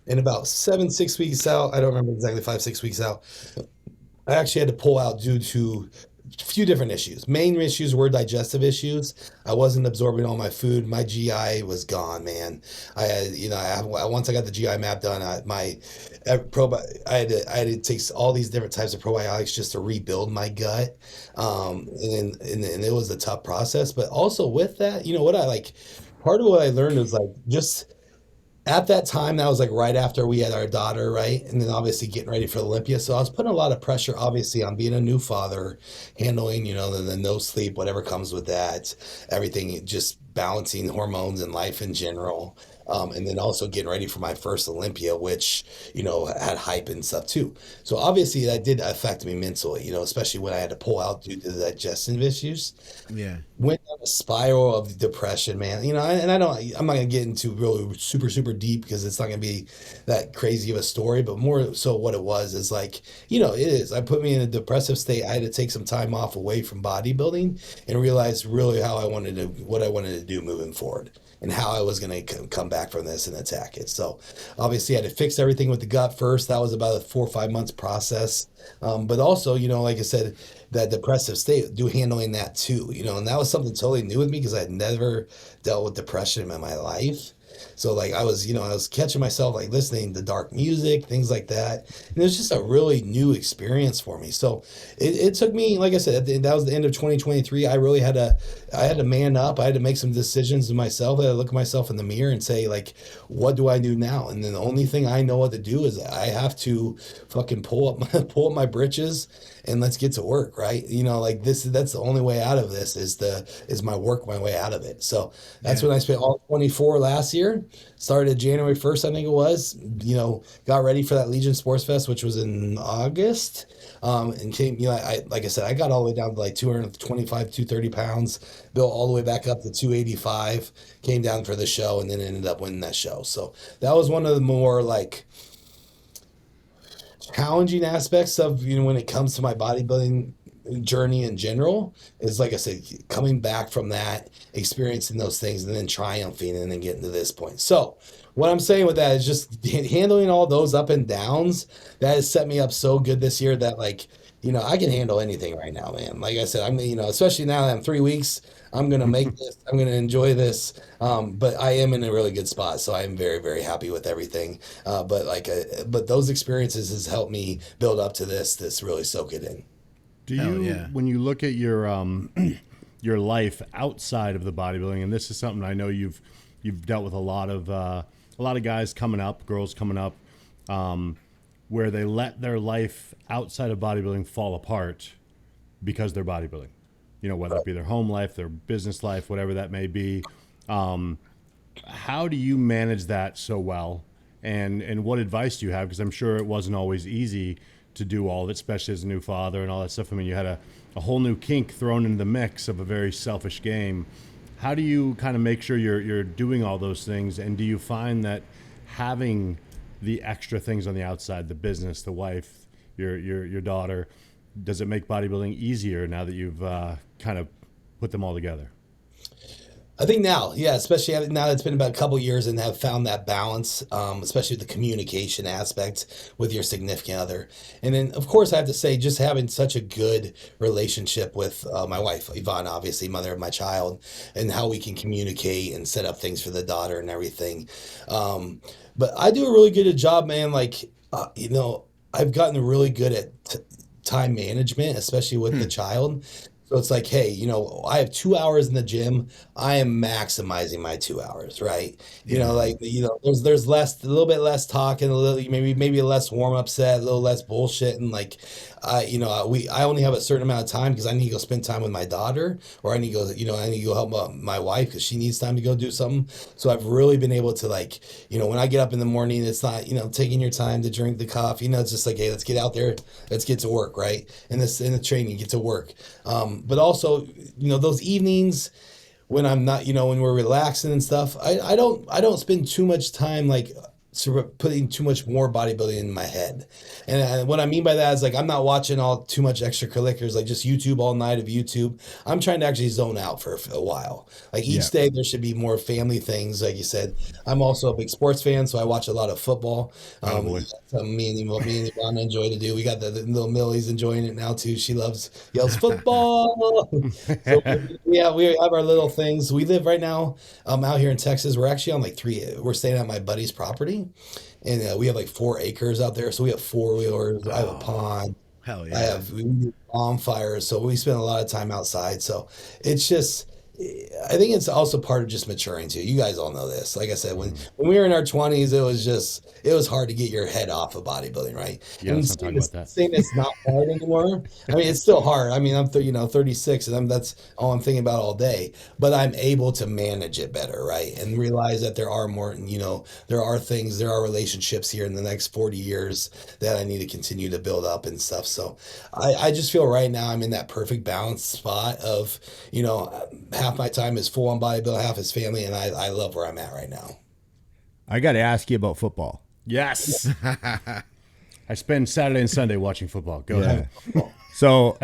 and about 6 weeks out, I don't remember exactly, 5-6 weeks out, I actually had to pull out due to a few different issues. Main issues were digestive issues. I wasn't absorbing all my food. My GI was gone, man. I had, once I got the GI map done, I had to take all these different types of probiotics just to rebuild my gut. And it was a tough process. But also with that, part of what I learned was like just at that time, that was like right after we had our daughter, right? And then obviously getting ready for Olympia. So I was putting a lot of pressure, obviously, on being a new father, handling, the no sleep, whatever comes with that, everything, just balancing hormones and life in general. And then also getting ready for my first Olympia, which, had hype and stuff too. So obviously that did affect me mentally, especially when I had to pull out due to the digestive issues. Yeah. Went down a spiral of depression, man. I'm not gonna get into really super, super deep because it's not gonna be that crazy of a story, but more so what it was is like, it is. I put me in a depressive state. I had to take some time off away from bodybuilding and realize really what I wanted to do moving forward, and how I was going to come back from this and attack it. So obviously I had to fix everything with the gut first. That was about a 4 or 5 months process. But also, like I said, that depressive state, handling that too, and that was something totally new with me because I had never dealt with depression in my life. So like I was catching myself like listening to dark music, things like that. And it was just a really new experience for me. So it took me, like I said, that was the end of 2023. I had to man up. I had to make some decisions to myself. I had to look at myself in the mirror and say, like, what do I do now? And then the only thing I know what to do is I have to fucking pull up my britches and let's get to work, right? That's the only way out of this is my way out of it. So that's when I spent all 24 last year. Started January 1st, I think it was, got ready for that Legion Sports Fest, which was in August. And came, like I said, I got all the way down to like 225, 230 pounds, built all the way back up to 285, came down for the show, and then ended up winning that show. So that was one of the more like challenging aspects of, when it comes to my bodybuilding journey in general, is like I said, coming back from that, experiencing those things, and then triumphing, and then getting to this point. So what I'm saying with that is just handling all those up and downs. That has set me up so good this year that like, I can handle anything right now, man. Like I said, I'm, especially now that I'm 3 weeks, I'm going to make this, I'm going to enjoy this. But I am in a really good spot. So I am very, very happy with everything. But those experiences has helped me build up to this really soak it in. Do you, when you look at your your life outside of the bodybuilding. And this is something I know you've dealt with a lot of guys coming up, girls coming up, where they let their life outside of bodybuilding fall apart because they're bodybuilding. You know, whether it be their home life, their business life, whatever that may be. How do you manage that so well? And what advice do you have? Because I'm sure it wasn't always easy to do all of it, especially as a new father and all that stuff. I mean, you had a whole new kink thrown into the mix of a very selfish game. How do you kind of make sure you're doing all those things? And do you find that having the extra things on the outside, the business, the wife, your daughter, does it make bodybuilding easier now that you've kind of put them all together? I think now, yeah, especially now that it's been about a couple years and have found that balance, especially the communication aspect with your significant other. And then, of course, I have to say, just having such a good relationship with my wife, Yvonne, obviously, mother of my child, and how we can communicate and set up things for the daughter and everything. But I do a really good job, man. Like, I've gotten really good at time management, especially with the child. So it's like, hey, I have 2 hours in the gym. I am maximizing my 2 hours, right? There's a little bit less talking, a little maybe a less warm up set, a little less bullshit, and like, I only have a certain amount of time because I need to go spend time with my daughter, or I need to go, I need to go help my wife because she needs time to go do something. So I've really been able to, like, when I get up in the morning, it's not, taking your time to drink the coffee. It's just like, hey, let's get out there, let's get to work, right? In the training, get to work. But also, those evenings when I'm not, when we're relaxing and stuff, I don't spend too much time like sort of putting too much more bodybuilding in my head. And what I mean by that is, like, I'm not watching too much extracurriculars, like just YouTube all night of YouTube. I'm trying to actually zone out for a while. Like each day there should be more family things. Like you said, I'm also a big sports fan, so I watch a lot of football. Something me and Yvonne enjoy to do. We got the little Millie's enjoying it now too. She yells football. So we have our little things. We live right now out here in Texas. We're actually on we're staying at my buddy's property. And we have like 4 acres out there. So we have 4-wheelers. I have a pond. Hell yeah. We do bonfires. So we spend a lot of time outside. So it's just, I think it's also part of just maturing too. You guys all know this. Like I said, when we were in our 20s, it was hard to get your head off of bodybuilding, right? Yeah, let's not talk about that. Saying it's not hard anymore. I mean, it's still hard. I mean, I'm 36, and that's all I'm thinking about all day. But I'm able to manage it better, right? And realize that there are more, there are relationships here in the next 40 years that I need to continue to build up and stuff. So I just feel right now I'm in that perfect balance spot of, half my time is full on bodybuilding, half is family, and I love where I'm at right now. I got to ask you about football. Yes. I spend Saturday and Sunday watching football. Go ahead. So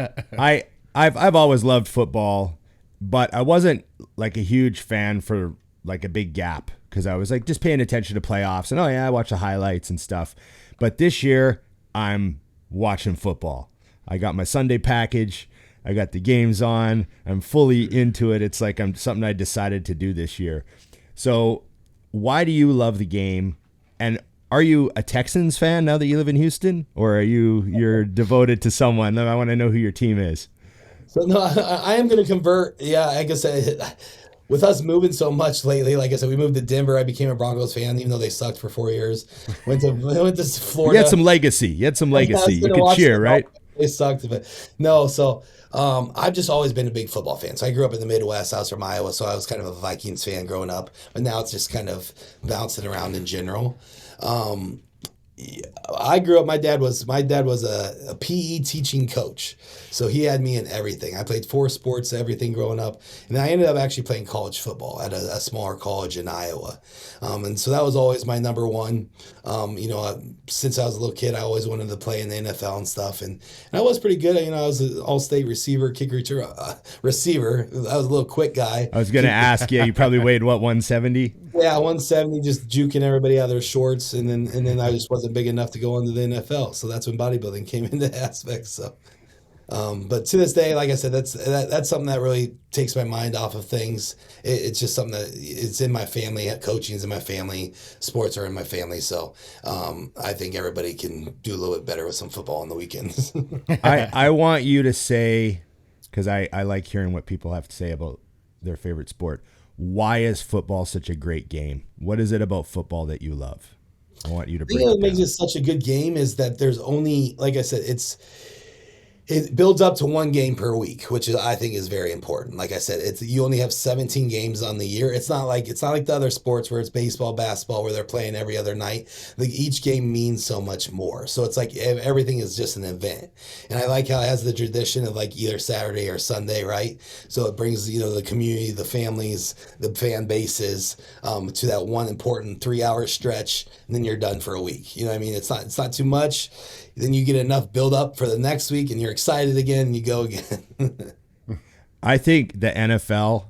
I've always loved football, but I wasn't like a huge fan for like a big gap because I was like just paying attention to playoffs and I watch the highlights and stuff. But this year I'm watching football. I got my Sunday package. I got the games on. I'm fully into it. It's like something I decided to do this year. So why do you love the game? And are you a Texans fan now that you live in Houston, or are you're devoted to someone? I want to know who your team is. So no, I am going to convert. Yeah, I guess with us moving so much lately, like I said, we moved to Denver. I became a Broncos fan, even though they sucked for 4 years. Went to Florida. You had some legacy. You could cheer, right? They sucked, but no. So I've just always been a big football fan. So I grew up in the Midwest. I was from Iowa, so I was kind of a Vikings fan growing up. But now it's just kind of bouncing around in general. I grew up. My dad was a PE teaching coach, so he had me in everything. I played 4 sports, everything growing up, and I ended up actually playing college football at a smaller college in Iowa, and so that was always my number one. Since I was a little kid, I always wanted to play in the NFL and stuff, and I was pretty good. I was an all-state receiver, kick return receiver. I was a little quick guy. I was going to ask you. You probably weighed what, 170? Yeah, 170, just juking everybody out of their shorts, and then I just wasn't big enough to go into the NFL. So that's when bodybuilding came into aspects. So, but to this day, like I said, that's something that really takes my mind off of things. It's just something that it's in my family. Coaching's in my family. Sports are in my family. So I think everybody can do a little bit better with some football on the weekends. I want you to say because I like hearing what people have to say about their favorite sport. Why is football such a great game? What is it about football that you love? I want you to I break think it what makes down. it such a good game is that there's only, like I said, it builds up to one game per week, which I think is very important. Like I said, you only have 17 games on the year. It's not like the other sports where it's baseball, basketball, where they're playing every other night. Like each game means so much more. So it's like everything is just an event. And I like how it has the tradition of like either Saturday or Sunday, right? So it brings, the community, the families, the fan bases to that one important 3-hour stretch, and then you're done for a week. You know what I mean? It's not too much. Then you get enough build up for the next week and you're excited again and you go again. I think the NFL,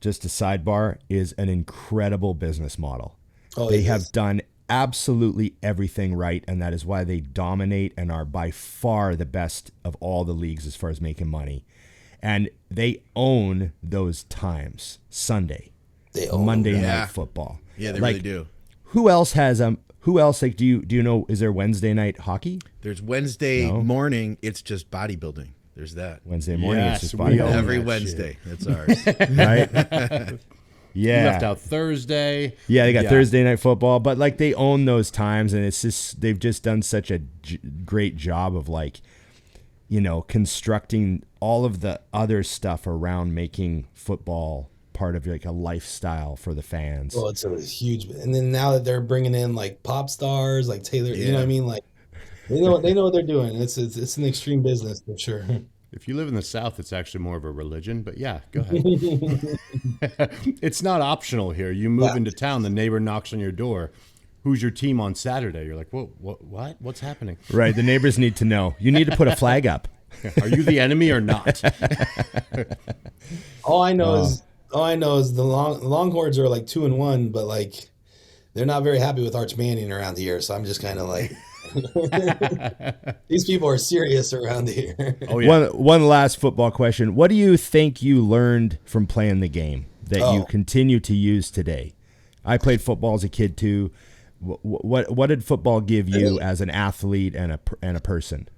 just a sidebar, is an incredible business model. They have done absolutely everything right, and that is why they dominate and are by far the best of all the leagues as far as making money. And they own those times. Sunday, Monday Night Football. Yeah, they really do. Who else has Who else, like, do you know, is there Wednesday night hockey? There's Wednesday morning, it's just bodybuilding. There's that. Wednesday morning, Yes, it's just we bodybuilding. own Every that Wednesday. That's ours. Right? Yeah. You left out Thursday. Yeah, they got Thursday night football, but like they own those times, and it's just, they've just done such a great job of like, constructing all of the other stuff around making football part of like a lifestyle for the fans. Well, it's a huge, and then now that they're bringing in like pop stars, like Taylor, you know what I mean? Like they know what they're doing. It's an extreme business for sure. If you live in the South, it's actually more of a religion, but yeah, go ahead. It's not optional here. You move into town, the neighbor knocks on your door. Who's your team on Saturday? You're like, what? What's happening? Right. The neighbors need to know. You need to put a flag up. Are you the enemy or not? All I know is the Longhorns are like 2-1, but like they're not very happy with Arch Manning around here. So I'm just kind of like, these people are serious around here. Oh yeah. One last football question. What do you think you learned from playing the game that you continue to use today? I played football as a kid too. What did football give you as an athlete and a person?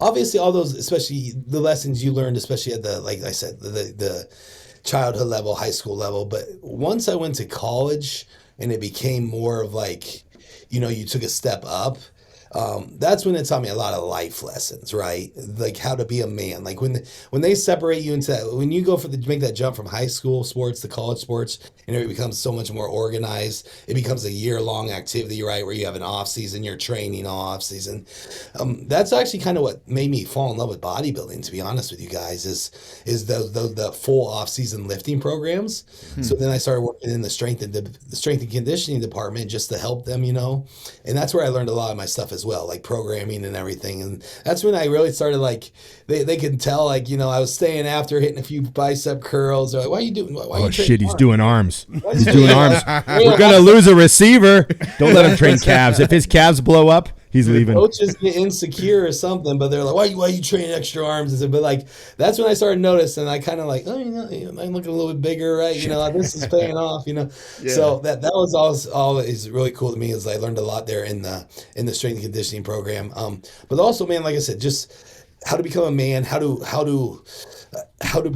Obviously, all those, especially the lessons you learned, especially at the, like I said, the childhood level, high school level. But once I went to college and it became more of like, you took a step up. That's when it taught me a lot of life lessons, right? Like how to be a man. Like when they separate you into that, when you go make that jump from high school sports to college sports, and it becomes so much more organized. It becomes a year-long activity, right? Where you have an off season, you're training all off season. That's actually kind of what made me fall in love with bodybuilding. To be honest with you guys, is the full off season lifting programs. So then I started working in the strength and conditioning department just to help them, and that's where I learned a lot of my stuff as well, like programming and everything. And that's when I really started, like, they could tell, like, I was staying after hitting a few bicep curls. They're like, why are you doing? Why Oh you shit, he's arms? doing arms. Why He's you doing arms. We're gonna lose a receiver. Don't let him train calves. If his calves blow up, he's leaving. Coaches get insecure or something, but they're like, why you train extra arms? But like, that's when I started noticing. I kind of like, I'm looking a little bit bigger, right? This is paying off, So that was always really cool to me, is I learned a lot there in the strength and conditioning program. But also, man, like I said, just how to become a man, how to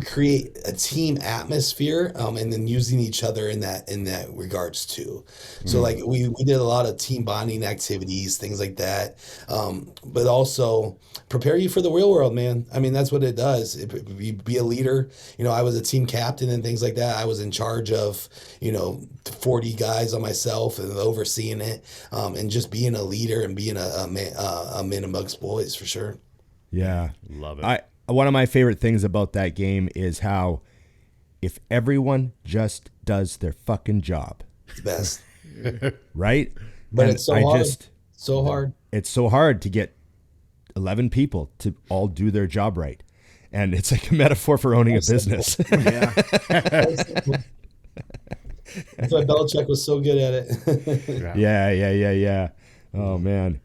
create a team atmosphere, and then using each other in that regards too. So like we did a lot of team bonding activities, things like that. But also prepare you for the real world, man. I mean, that's what it does. Be a leader. I was a team captain and things like that. I was in charge of 40 guys on myself and overseeing it, and just being a leader and being a man amongst boys, for sure. Yeah, Love it. One of my favorite things about that game is how if everyone just does their fucking job, It's the best. right? But And it's so hard. So hard. It's so hard to get 11 people to all do their job right. And it's like a metaphor for owning a business. Yeah. That's why Belichick was so good at it. Yeah. Oh, man.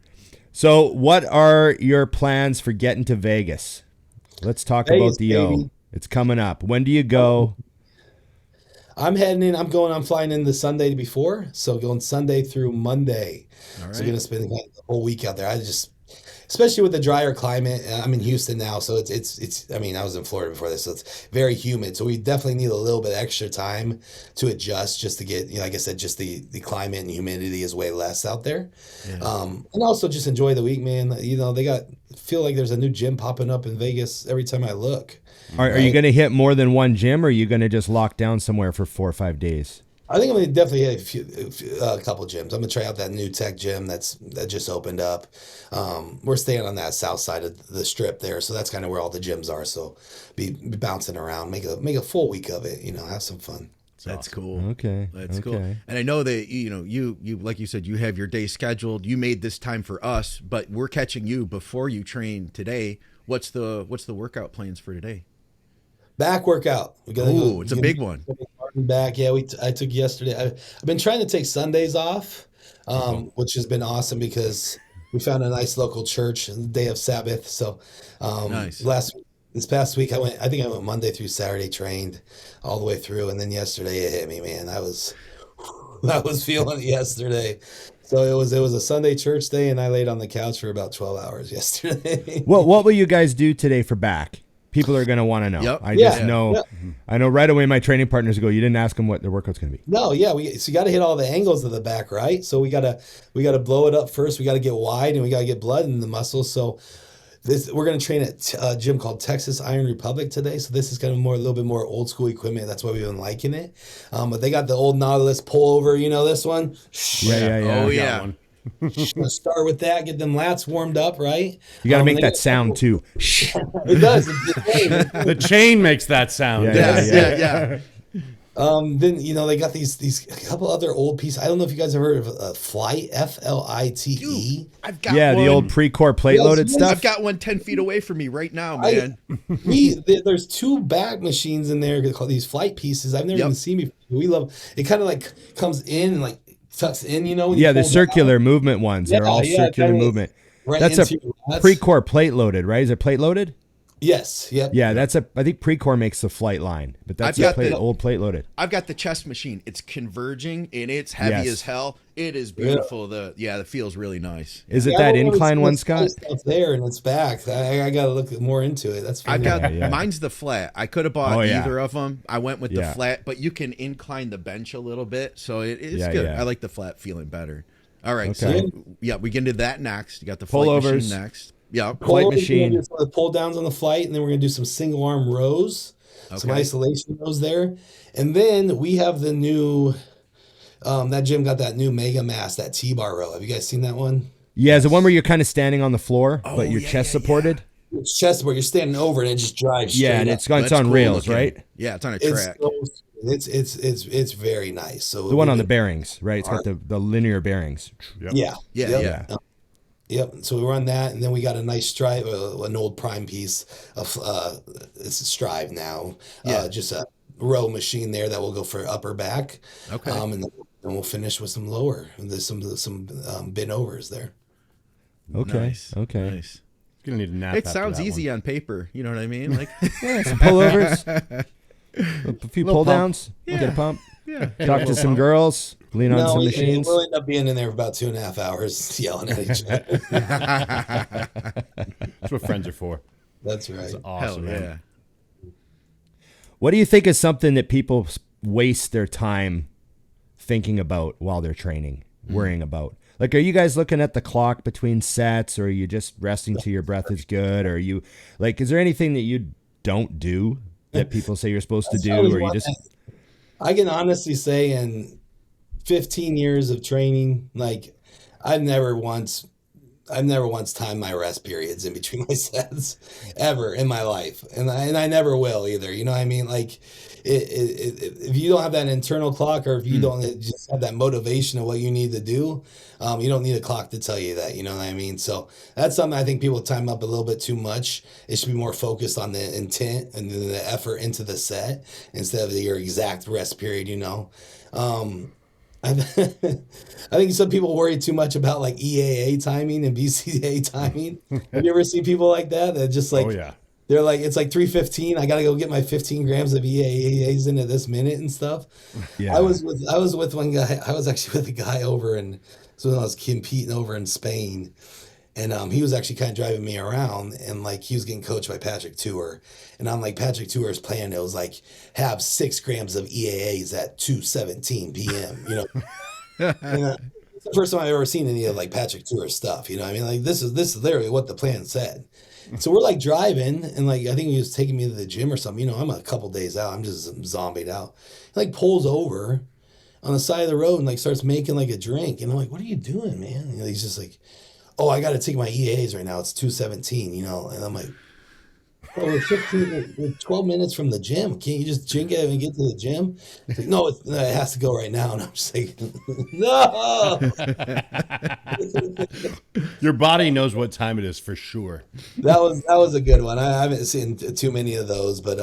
So what are your plans for getting to Vegas? Let's talk Vegas, about the O. baby. It's coming up. When do you go? I'm heading in. I'm flying in the Sunday before. So going Sunday through Monday. All So right. going to spend the whole week out there. I just especially with the drier climate. I'm in Houston now, so it's I mean, I was in Florida before this, so it's very humid. So we definitely need a little bit extra time to adjust just to get, like I said, just the climate and humidity is way less out there. And also just enjoy the week, man. Feel like there's a new gym popping up in Vegas every time I look. Are you going to hit more than one gym, or are you going to just lock down somewhere for 4 or 5 days? I think I'm gonna definitely hit a couple gyms. I'm gonna try out that new tech gym that just opened up. We're staying on that south side of the strip there, so that's kind of where all the gyms are. So be bouncing around, make a full week of it. Have some fun. That's cool. Okay, that's okay. cool. And I know that you like you said, you have your day scheduled. You made this time for us, but we're catching you before you train today. What's the workout plans for today? Back workout. It's a big one. Back, yeah. I took yesterday. I've been trying to take Sundays off, which has been awesome because we found a nice local church the day of Sabbath. So, nice. This past week I think I went Monday through Saturday, trained all the way through, and then yesterday it hit me, man. I was feeling it yesterday. So it was a Sunday church day, and I laid on the couch for about 12 hours yesterday. What will you guys do today for back? People are going to want to know. Yep. I know right away my training partners go, you didn't ask them what their workout's going to be. No, yeah, so you got to hit all the angles of the back, right? So we got to blow it up first. We got to get wide, and we got to get blood in the muscles. So we're going to train at a gym called Texas Iron Republic today. So this is kind of a little bit more old school equipment. That's why we've been liking it. But they got the old Nautilus pullover, this one? Yeah. Oh, yeah. Gonna start with that, get them lats warmed up, right? You got to make that sound too. It does. The chain makes that sound. Yeah. Then they got these a couple other old pieces. I don't know if you guys have heard of Flight, FLITE. Dude, I've got one. The old pre-core plate loaded stuff. I've got one 10 feet away from me right now, man. There's 2 back machines in there called these flight pieces. I've never even seen before. We love it. Kind of like comes in and like tucks in, the circular movement ones. They're all circular movement. Right, that's a pre-core plate loaded, right? Is it plate loaded? Yes. Yep. Yeah, I think Precor makes the flight line, but that's old plate loaded. I've got the chest machine. It's converging and it's heavy as hell. It is beautiful. Yeah. It feels really nice. Is it that incline one, Scott? It's there and it's back. I got to look more into it. That's I've got mine's the flat. I could have bought either of them. I went with the flat, but you can incline the bench a little bit, so it's good. I like the flat feeling better. All right, so we get into that next. You got the flight machine next. Yeah, flight machine. The pull downs on the flight, and then we're gonna do some single arm rows, some isolation rows there, and then we have the new. That gym got that new Mega Mass, that T-bar row. Have you guys seen that one? Yeah, it's the one where you're kind of standing on the floor, but your chest supported. It's chest where you're standing over and it just drives. Yeah, and it's on rails, right? Yeah, it's on a track. It's very nice. So the one on the bearings, right? It's got the linear bearings. Yep. Yeah. Yep. So we run that, and then we got a nice Strive, an old Prime piece of it's a Strive now. Just a row machine there that will go for upper back. Okay. And then we'll finish with some lower. There's some bent overs there. Okay. Nice. Okay. Nice. Gonna need a nap. It sounds easy on paper. You know what I mean? Like some pullovers, a few pull downs, get a pump. Yeah. Talk to some girls, lean on some machines. We'll end up being in there for about 2.5 hours yelling at each other. That's what friends are for. That's right. That's awesome, Hell man. What do you think is something that people waste their time thinking about while they're training, worrying about? Like, are you guys looking at the clock between sets, or are you just resting till your breath is good? Or are you like, is there anything that you don't do that people say you're supposed to do, or you just? I can honestly say in 15 years of training, like I've never once timed my rest periods in between my sets ever in my life. And I never will either. You know what I mean? Like if you don't have that internal clock, or if you don't just have that motivation of what you need to do, you don't need a clock to tell you that, you know what I mean? So that's something I think people time up a little bit too much. It should be more focused on the intent and the effort into the set instead of your exact rest period, I think some people worry too much about like EAA timing and BCAA timing. Have you ever seen people like that? That just like, they're like, it's like 3:15. I got to go get my 15 grams of EAAs into this minute and stuff. Yeah. I was with one guy. I was actually with a guy over so when I was competing over in Spain, And he was actually kind of driving me around, and like he was getting coached by Patrick Tour. And I'm like, Patrick Tour's plan, it was like have 6 grams of EAAs at 2:17 p.m. You know, and, it's the first time I've ever seen any of like Patrick Tour stuff. You know what I mean? Like this is literally what the plan said. So we're like driving, and like I think he was taking me to the gym or something. You know, I'm a couple days out. I'm just zombied out. He like pulls over on the side of the road and like starts making like a drink. And I'm like, what are you doing, man? And he's just like, oh, I got to take my EAs right now. It's 2:17, you know? And I'm like, oh, we're 12 minutes from the gym. Can't you just drink it and get to the gym? He's like, no, it has to go right now. And I'm just like, no. Your body knows what time it is for sure. That was a good one. I haven't seen too many of those, but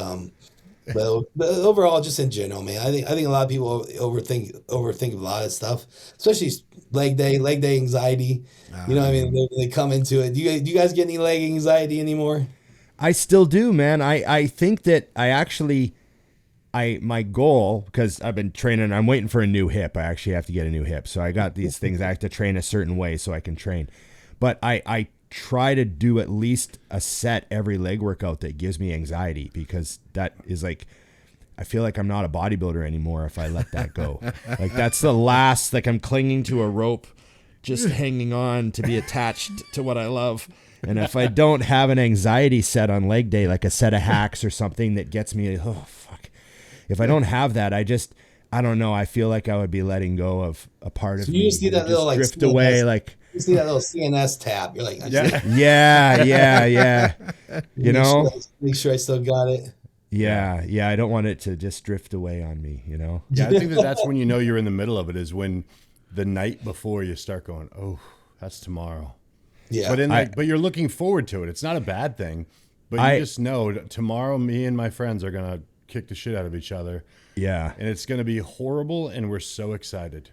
overall, just in general, man, I think a lot of people overthink a lot of stuff, especially leg day anxiety. You know what I mean? They come into it. Do you guys get any leg anxiety anymore? I still do, man. I think that my goal, because I've been training, I'm waiting for a new hip. I actually have to get a new hip. So I got these things. I have to train a certain way so I can train. But I try to do at least a set every leg workout that gives me anxiety, because that is like, I feel like I'm not a bodybuilder anymore if I let that go. Like that's the last, like I'm clinging to a rope, just hanging on to be attached to what I love. And if I don't have an anxiety set on leg day, like a set of hacks or something that gets me, oh, fuck. If I don't have that, I don't know. I feel like I would be letting go of a part of me. You see that little like drift CNS, away, like you see that little CNS tab. You're like, yeah. You know, make sure I still got it. Yeah. I don't want it to just drift away on me, you know? Yeah, I think that's when you know you're in the middle of it, is when the night before you start going, oh, that's tomorrow. Yeah. But you're looking forward to it. It's not a bad thing, but you just know tomorrow me and my friends are going to kick the shit out of each other. Yeah. And it's going to be horrible, and we're so excited.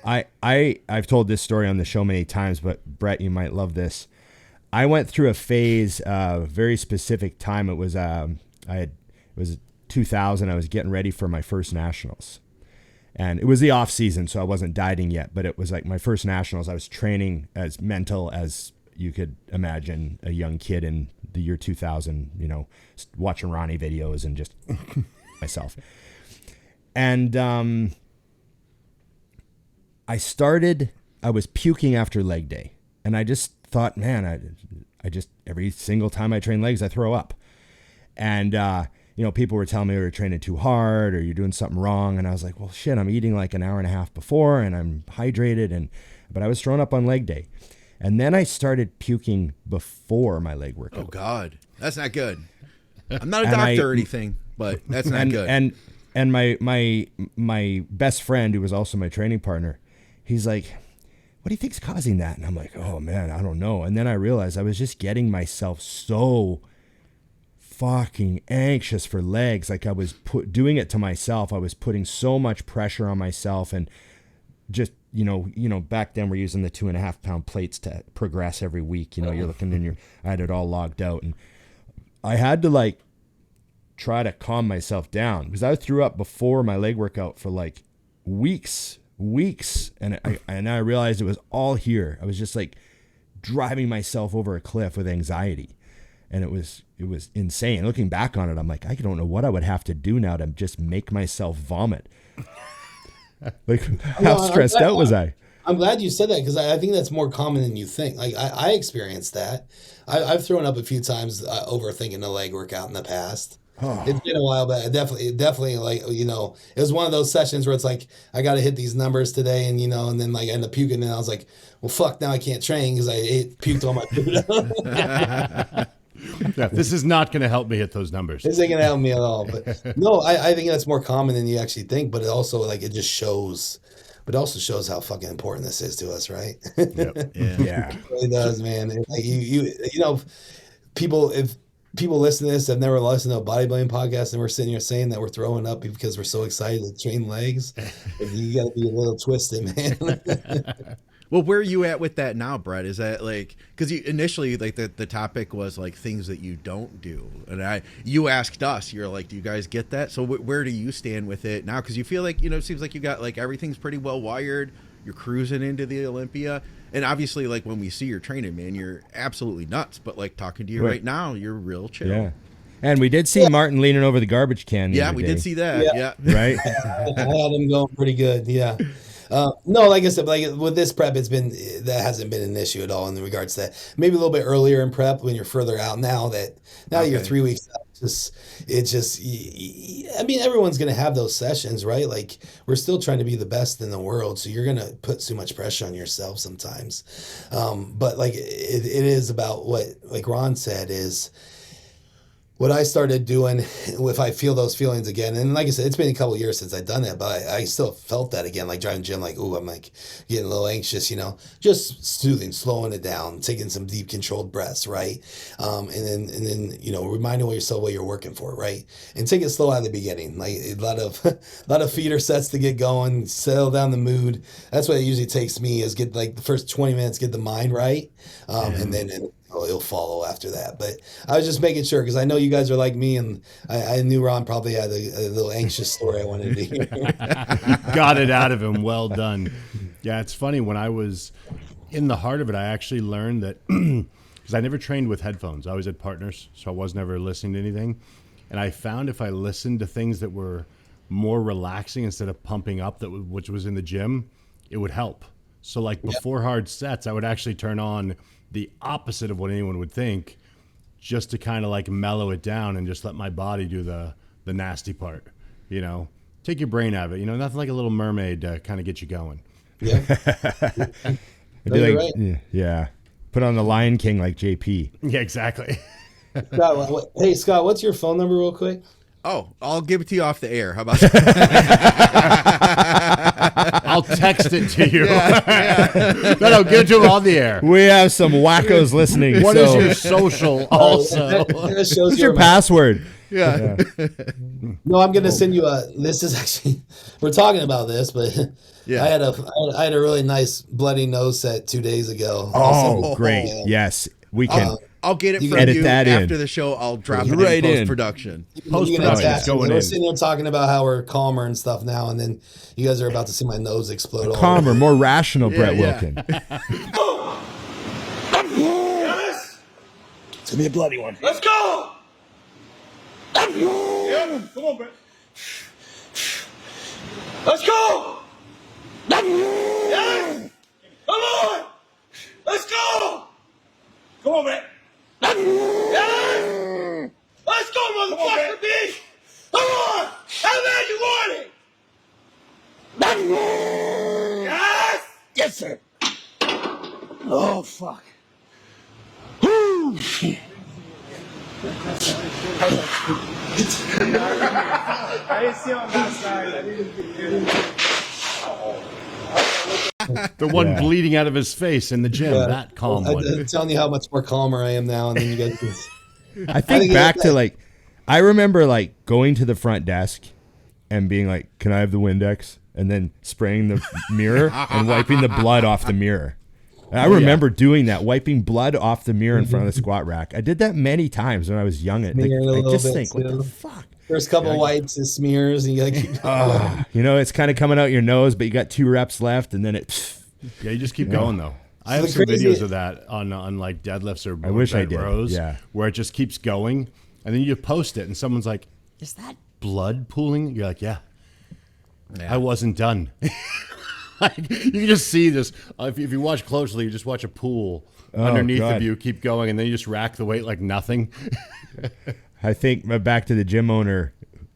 I've told this story on the show many times, but Brett, you might love this. I went through a phase, very specific time. It was it was 2000. I was getting ready for my first nationals, and it was the off season, so I wasn't dieting yet. But it was like my first nationals. I was training as mental as you could imagine a young kid in the year 2000. You know, watching Ronnie videos and just myself. And I was puking after leg day, and I just thought, man, I just every single time I train legs, I throw up. And you know, people were telling me we were training too hard or you're doing something wrong. And I was like, well, shit, I'm eating like an hour and a half before and I'm hydrated. But I was throwing up on leg day. And then I started puking before my leg workout. Oh God, that's not good. I'm not a doctor or anything, but that's not good. And my best friend, who was also my training partner, he's like, what do you think's causing that? And I'm like, oh man, I don't know. And then I realized I was just getting myself so fucking anxious for legs. Like I was doing it to myself. I was putting so much pressure on myself, and just, you know, back then we're using the 2.5 pound plates to progress every week. You know, you're looking in I had it all logged out, and I had to like try to calm myself down, because I threw up before my leg workout for like weeks. And I realized it was all here. I was just like driving myself over a cliff with anxiety. And it was insane. Looking back on it, I'm like, I don't know what I would have to do now to just make myself vomit. Like, how stressed out was I? I'm glad you said that, because I think that's more common than you think. Like I experienced that. I've thrown up a few times overthinking the leg workout in the past. Oh. It's been a while, but it definitely like, you know, it was one of those sessions where it's like, I got to hit these numbers today, and, you know, and then like I end up puking, and I was like, well, fuck, now I can't train because I puked all my food. Yeah, this is not going to help me hit those numbers. This ain't going to help me at all. But no, I think that's more common than you actually think, but it also like, it just shows, but it also shows how fucking important this is to us, right? Yep. Yeah. It really does, man. Like you know, if people listen to this, I've never listened to a bodybuilding podcast, and we're sitting here saying that we're throwing up because we're so excited to train legs. You got to be a little twisted, man. Well, where are you at with that now, Brett? Is that like, because you initially, like the topic was like things that you don't do, and you asked us, you're like, do you guys get that? So where do you stand with it now? Because you feel like, you know, it seems like you got like everything's pretty well wired. you're cruising into the Olympia. And obviously, like, when we see your training, man, you're absolutely nuts. But, like, talking to you right now, you're real chill. Yeah. And we did see Martin leaning over the garbage can. Yeah, we did see that. Yeah. Right? I had him going pretty good. Yeah. No, like I said, like with this prep, that hasn't been an issue at all in regards to that. Maybe a little bit earlier in prep when you're further out. Now that you're 3 weeks out, I mean, everyone's going to have those sessions, right? Like, we're still trying to be the best in the world, so you're going to put too much pressure on yourself sometimes. But like, it is about what, like Ron said, is what I started doing. If I feel those feelings again, and like I said, it's been a couple of years since I've done that, but I still felt that again, like driving the gym, like, ooh, I'm like getting a little anxious, just soothing, slowing it down, taking some deep controlled breaths, right? And then reminding yourself what you're working for, right? And take it slow out of the beginning, like a lot of feeder sets to get going, settle down the mood. That's what it usually takes me, is get like the first 20 minutes, get the mind right, and then it'll follow after that. But I was just making sure, because I know you guys are like me, and I knew Ron probably had a little anxious story I wanted to hear. Got it out of him. Well done. Yeah, it's funny. When I was in the heart of it, I actually learned that, because I never trained with headphones. I always had partners, so I was never listening to anything. And I found if I listened to things that were more relaxing instead of pumping up, which was in the gym, it would help. So like before hard sets, I would actually turn on the opposite of what anyone would think, just to kind of like mellow it down and just let my body do the nasty part, take your brain out of it, nothing like a little mermaid to kind of get you going. Yeah. Be like, right. Yeah. Put on the Lion King like JP. Yeah, exactly. Scott, hey Scott, what's your phone number real quick? Oh, I'll give it to you off the air. How about that? I'll text it to you. No, give it to him on the air. We have some wackos listening. What is your social also? That shows What's your password? Yeah. No, I'm going to send you this is actually, we're talking about this, but Yeah. I had a really nice bloody nose set 2 days ago. Oh, great. Yes. We can. I'll get it You from edit you that after in. the show. I'll drop it Right in in. post-production. Post-production's going We're in. sitting there talking about how we're calmer and stuff now, and then you guys are about to see my nose explode. all Calmer, more rational Brett yeah. Wilkin. It's gonna be a bloody one. Let's go! Yeah, come on, Brett. Let's go! Yes! Come on! Let's go! Come on, Brett. Yes! Let's go, motherfucker, B! Come on! How bad you want it? Yes! Yes, sir. Oh, fuck. Woo! I didn't see him on that side. I didn't The one bleeding out of his face in the gym, that calm one. I'm telling you how much more calmer I am now, and then you guys can... I think back to like, I remember like going to the front desk and being like, "Can I have the Windex?" And then spraying the mirror and wiping the blood off the mirror. And I remember doing that, wiping blood off the mirror in front of the squat rack. I did that many times when I was young. I Smearing a little just bit, think, what too. the fuck? First couple wipes and smears, and you gotta keep going. It's kind of coming out your nose, but you got 2 reps left, and then it. Yeah, you just keep going though. I So have the some crazy- videos of that on like deadlifts or wish I bent did, rows, yeah. where it just keeps going, and then you post it, and someone's like, "Is that blood pooling?" You're like, "Yeah, I wasn't done." Like, you can just see this. If you watch closely, you just watch a pool underneath God. of you, keep going, and then you just rack the weight like nothing. I think back to the gym owner.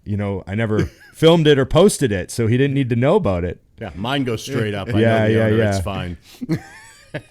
I never filmed it or posted it, so he didn't need to know about it. Yeah, mine goes straight up. I Yeah, know the yeah, owner, yeah. It's fine.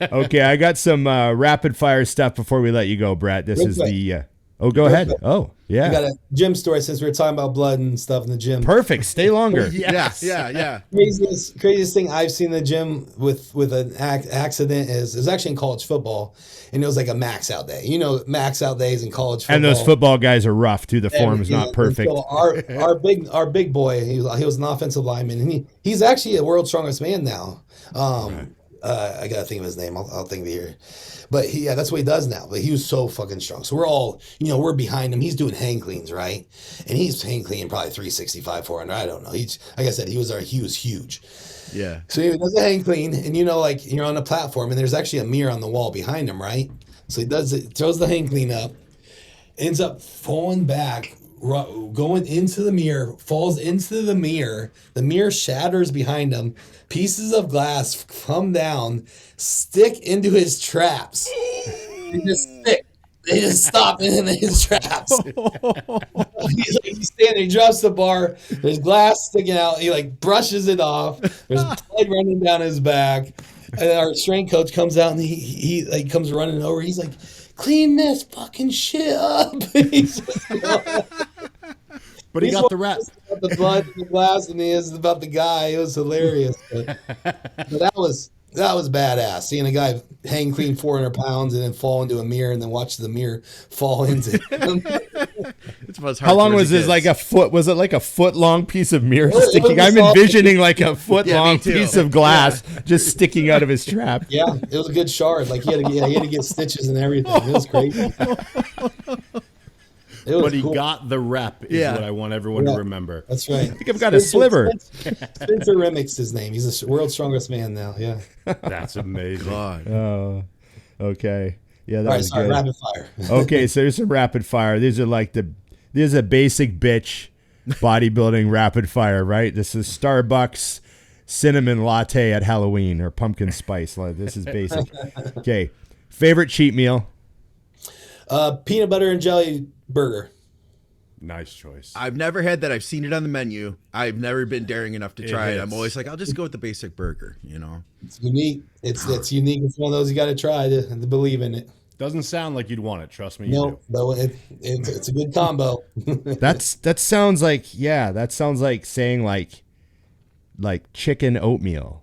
Okay, I got some rapid fire stuff before we let you go, Brett. This Real is quick. the. Go ahead. quick. Oh, I yeah. got a gym story since we were talking about blood and stuff in the gym. Perfect. Stay longer. Yes. Yeah. Craziest thing I've seen in the gym with an accident is actually in college football, and it was like a max out day. Max out days in college football. And those football guys are rough too. The form is not And perfect. so our big boy, he was an offensive lineman, and he's actually a world's strongest man now. I gotta think of his name. I'll think of it here. But yeah, that's what he does now. But he was so fucking strong. So we're all, we're behind him. He's doing hang cleans, right? And he's hang cleaning probably 365, 400. I don't know. He's, like I said, he was huge. Yeah. So he does a hang clean, and like you're on a platform, and there's actually a mirror on the wall behind him, right? So he does it, throws the hang clean up, ends up falling back, going into the mirror, falls into the mirror. The mirror shatters behind him. Pieces of glass come down, stick into his traps. They just stick. They just stop in his traps. He's standing, he drops the bar. There's glass sticking out. He brushes it off. There's blood running down his back. And our strength coach comes out and he comes running over. He's like, clean this fucking shit up. But he got the rep. About the blood and the glass and he is about the guy. It was hilarious. But that was badass. Seeing a guy hang clean 400 pounds and then fall into a mirror and then watch the mirror fall into him. How long was this? Like a foot? Was it like a foot long piece of mirror sticking? I'm envisioning like a foot long piece of glass just sticking out of his trap. Yeah, it was a good shard. Like he had to get stitches and everything. It was crazy. But he got the rep is what I want everyone to remember. That's right. I think I've got a sliver. Spencer Remmick's his name. He's the world's strongest man now. Yeah. That's amazing. Oh, okay. Yeah, that was sorry, good. rapid fire. Okay, so there's some rapid fire. These are there's a basic bitch bodybuilding rapid fire, right? This is Starbucks cinnamon latte at Halloween or pumpkin spice. This is basic. Okay. Favorite cheat meal? Peanut butter and jelly burger. Nice choice. I've never had that. I've seen it on the menu. I've never been daring enough to try it. I'm always like, I'll just go with the basic burger, It's unique. It's unique. It's one of those you got to try to believe in it. Doesn't sound like you'd want it. Trust me. No, but it's a good combo. That sounds like saying like chicken oatmeal.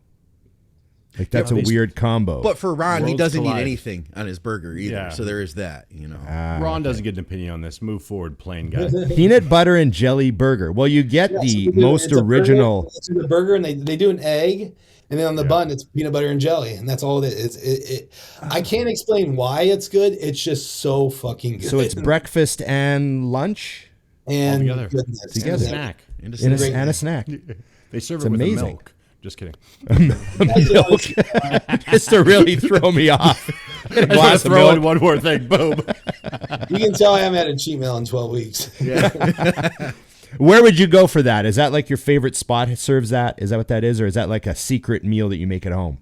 Like that's a weird combo. But for Ron, he Worlds doesn't collide. eat anything on his burger either. Yeah. So there is that, Ron doesn't get an opinion on this. Move forward, plain guy. Peanut butter and jelly burger. Well, you get the most original. It's a burger, and they do an egg, and then on the bun it's peanut butter and jelly, and that's all it is. I can't explain why it's good. It's just so fucking good. So it's breakfast and lunch and together. goodness. Together. And a snack. and a snack. They serve It's it with amazing. milk. Just kidding. Milk. Just to really throw me off. A glass of Throw in milk. one more thing. Boom. You can tell I haven't had a cheat meal in 12 weeks. Where would you go for that? Is that like your favorite spot serves that? Is that what that is? Or is that like a secret meal that you make at home?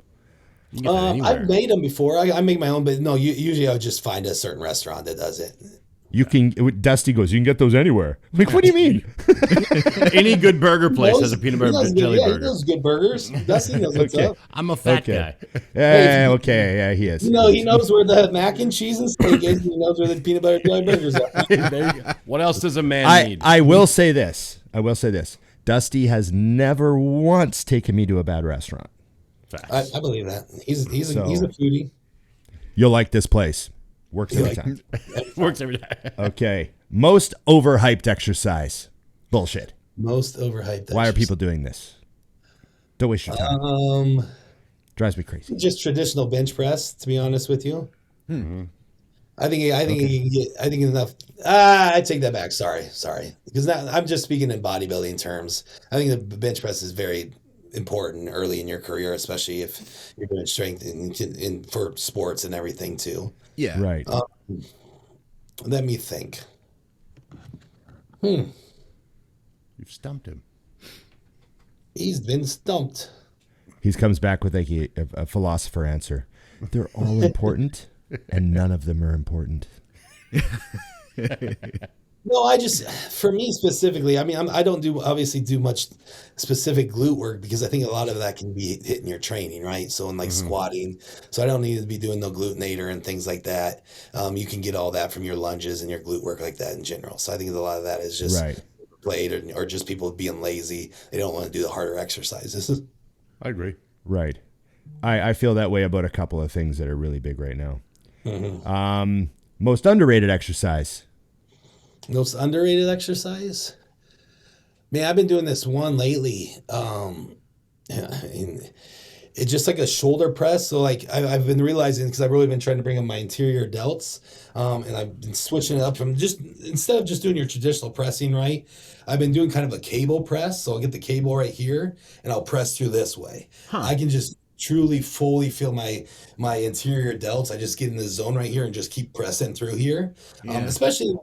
I've made them before. I make my own, but no, usually I would just find a certain restaurant that does it. You can. Dusty goes, you can get those anywhere. I'm like, what do you mean? Any good burger place has a peanut butter and jelly burger. He knows good burgers. Dusty knows what's up. I'm a fat guy. Yeah, okay, yeah, he is. He knows where the mac and cheese and steak is. He knows where the peanut butter and jelly burgers are. There you go. What else does a man need? I will say this. Dusty has never once taken me to a bad restaurant. Facts. I believe that. He's a foodie. You'll like this place. Works every time. Works every day. Okay. Most overhyped exercise. Bullshit. Most overhyped. Why are people doing this? Don't waste your time. Drives me crazy. Just traditional bench press, to be honest with you. I think you can get. I think enough. I take that back. Sorry, because now I'm just speaking in bodybuilding terms. I think the bench press is very important early in your career, especially if you're doing strength in for sports and everything too. Yeah. Right. Let me think. You've stumped him. He's been stumped. He comes back with a philosopher answer. They're all important, and none of them are important. No, for me specifically, I mean, I don't obviously do much specific glute work because I think a lot of that can be hitting your training, right? So in squatting, so I don't need to be doing no glutenator and things like that. You can get all that from your lunges and your glute work like that in general. So I think a lot of that is just played or just people being lazy. They don't want to do the harder exercises. I agree. Right. I feel that way about a couple of things that are really big right now. Most underrated exercise. Most underrated exercise? Man, I've been doing this one lately. it's just like a shoulder press. So like I've been realizing, because I've really been trying to bring up my interior delts, and I've been switching it up from just, instead of just doing your traditional pressing, right? I've been doing kind of a cable press. So I'll get the cable right here and I'll press through this way. I can just truly fully feel my interior delts. I just get in the zone right here and just keep pressing through here. Especially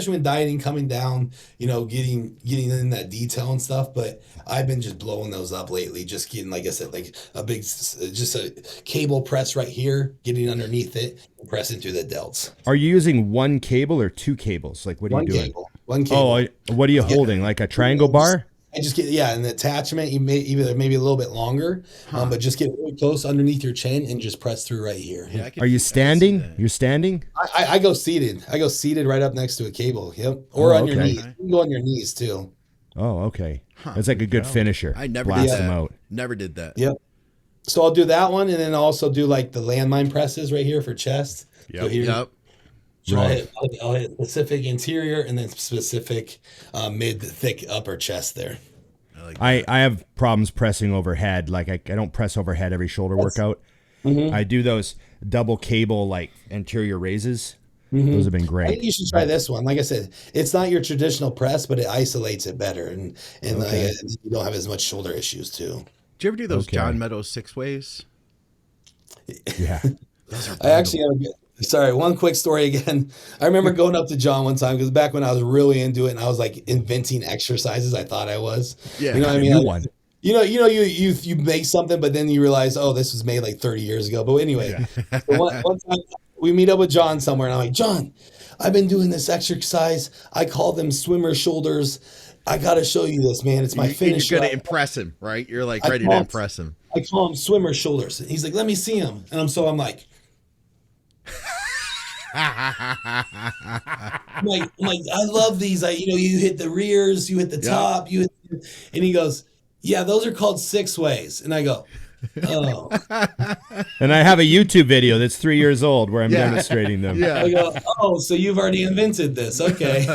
when dieting, coming down, getting in that detail and stuff. But I've been just blowing those up lately, just getting, like I said, like just a cable press right here, getting underneath it and pressing through the delts. Are you using one cable or two cables? Like, what are you doing? One cable. Oh, what are you holding? Like a triangle bar? I just get, an attachment, you may either maybe a little bit longer, but just get really close underneath your chin and just press through right here. Yeah, are you standing? You're standing? I go seated. I go seated right up next to a cable. Yep. Or on your knees. You can go on your knees too. Oh, okay. That's like a good finisher. I never blast did them that. out. Never did that. Yep. So I'll do that one, and then I'll also do like the landmine presses right here for chest. Yep. Yep. So Right. I'll hit specific interior and then specific mid thick upper chest there. I have problems pressing overhead. Like I don't press overhead every shoulder workout. I do those double cable like anterior raises. Those have been I great. think you should try this one. Like I said, it's not your traditional press, but it isolates it better, and you don't have as much shoulder issues too. Did you ever do those Okay. John Meadows 6 ways? Yeah. I actually have one quick story again. I remember going up to John one time, because back when I was really into it and I was like inventing exercises, I thought I was. Yeah. You know what I mean? New Like, one. you make something, but then you realize, oh, this was made like 30 years ago. But anyway, so one time we meet up with John somewhere, and I'm like, John, I've been doing this exercise. I call them swimmer shoulders. I got to show you this, man. It's my finish. You're going to impress him, right? You're like I ready to call- impress him. I call them swimmer shoulders. He's like, let me see them. And I'm like, I love these. You hit the rears, you hit the top, and he goes, yeah, those are called 6 ways. And I go, oh. And I have a YouTube video that's 3 years old where I'm demonstrating them. I go, oh, so you've already invented this. Okay.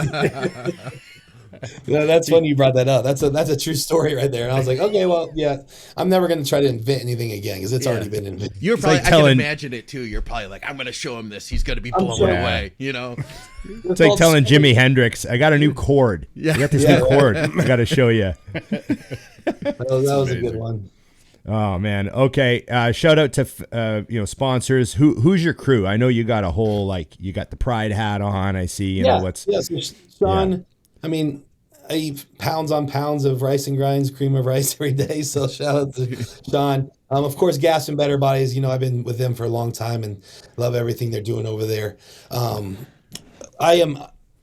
Yeah, that's funny you brought that up. That's a true story right there. And I was like, okay, well, yeah, I'm never going to try to invent anything again, because it's already been invented. You're probably, like I telling- can imagine it too. You're probably like, I'm going to show him this. He's going to be blown sure. away, you know? It's like telling Jimi Hendrix, I got a new chord. I got this new chord. I got to show you. That was a good one. Oh man. Okay. Shout out to sponsors. Who's your crew? I know you got a whole you got the Pride hat on. I see. You know what's. Yeah, so Sean. I mean, I eat pounds on pounds of rice and grinds, cream of rice every day. So shout out to Sean. Of course, Gas and Better Bodies. I've been with them for a long time and love everything they're doing over there. I am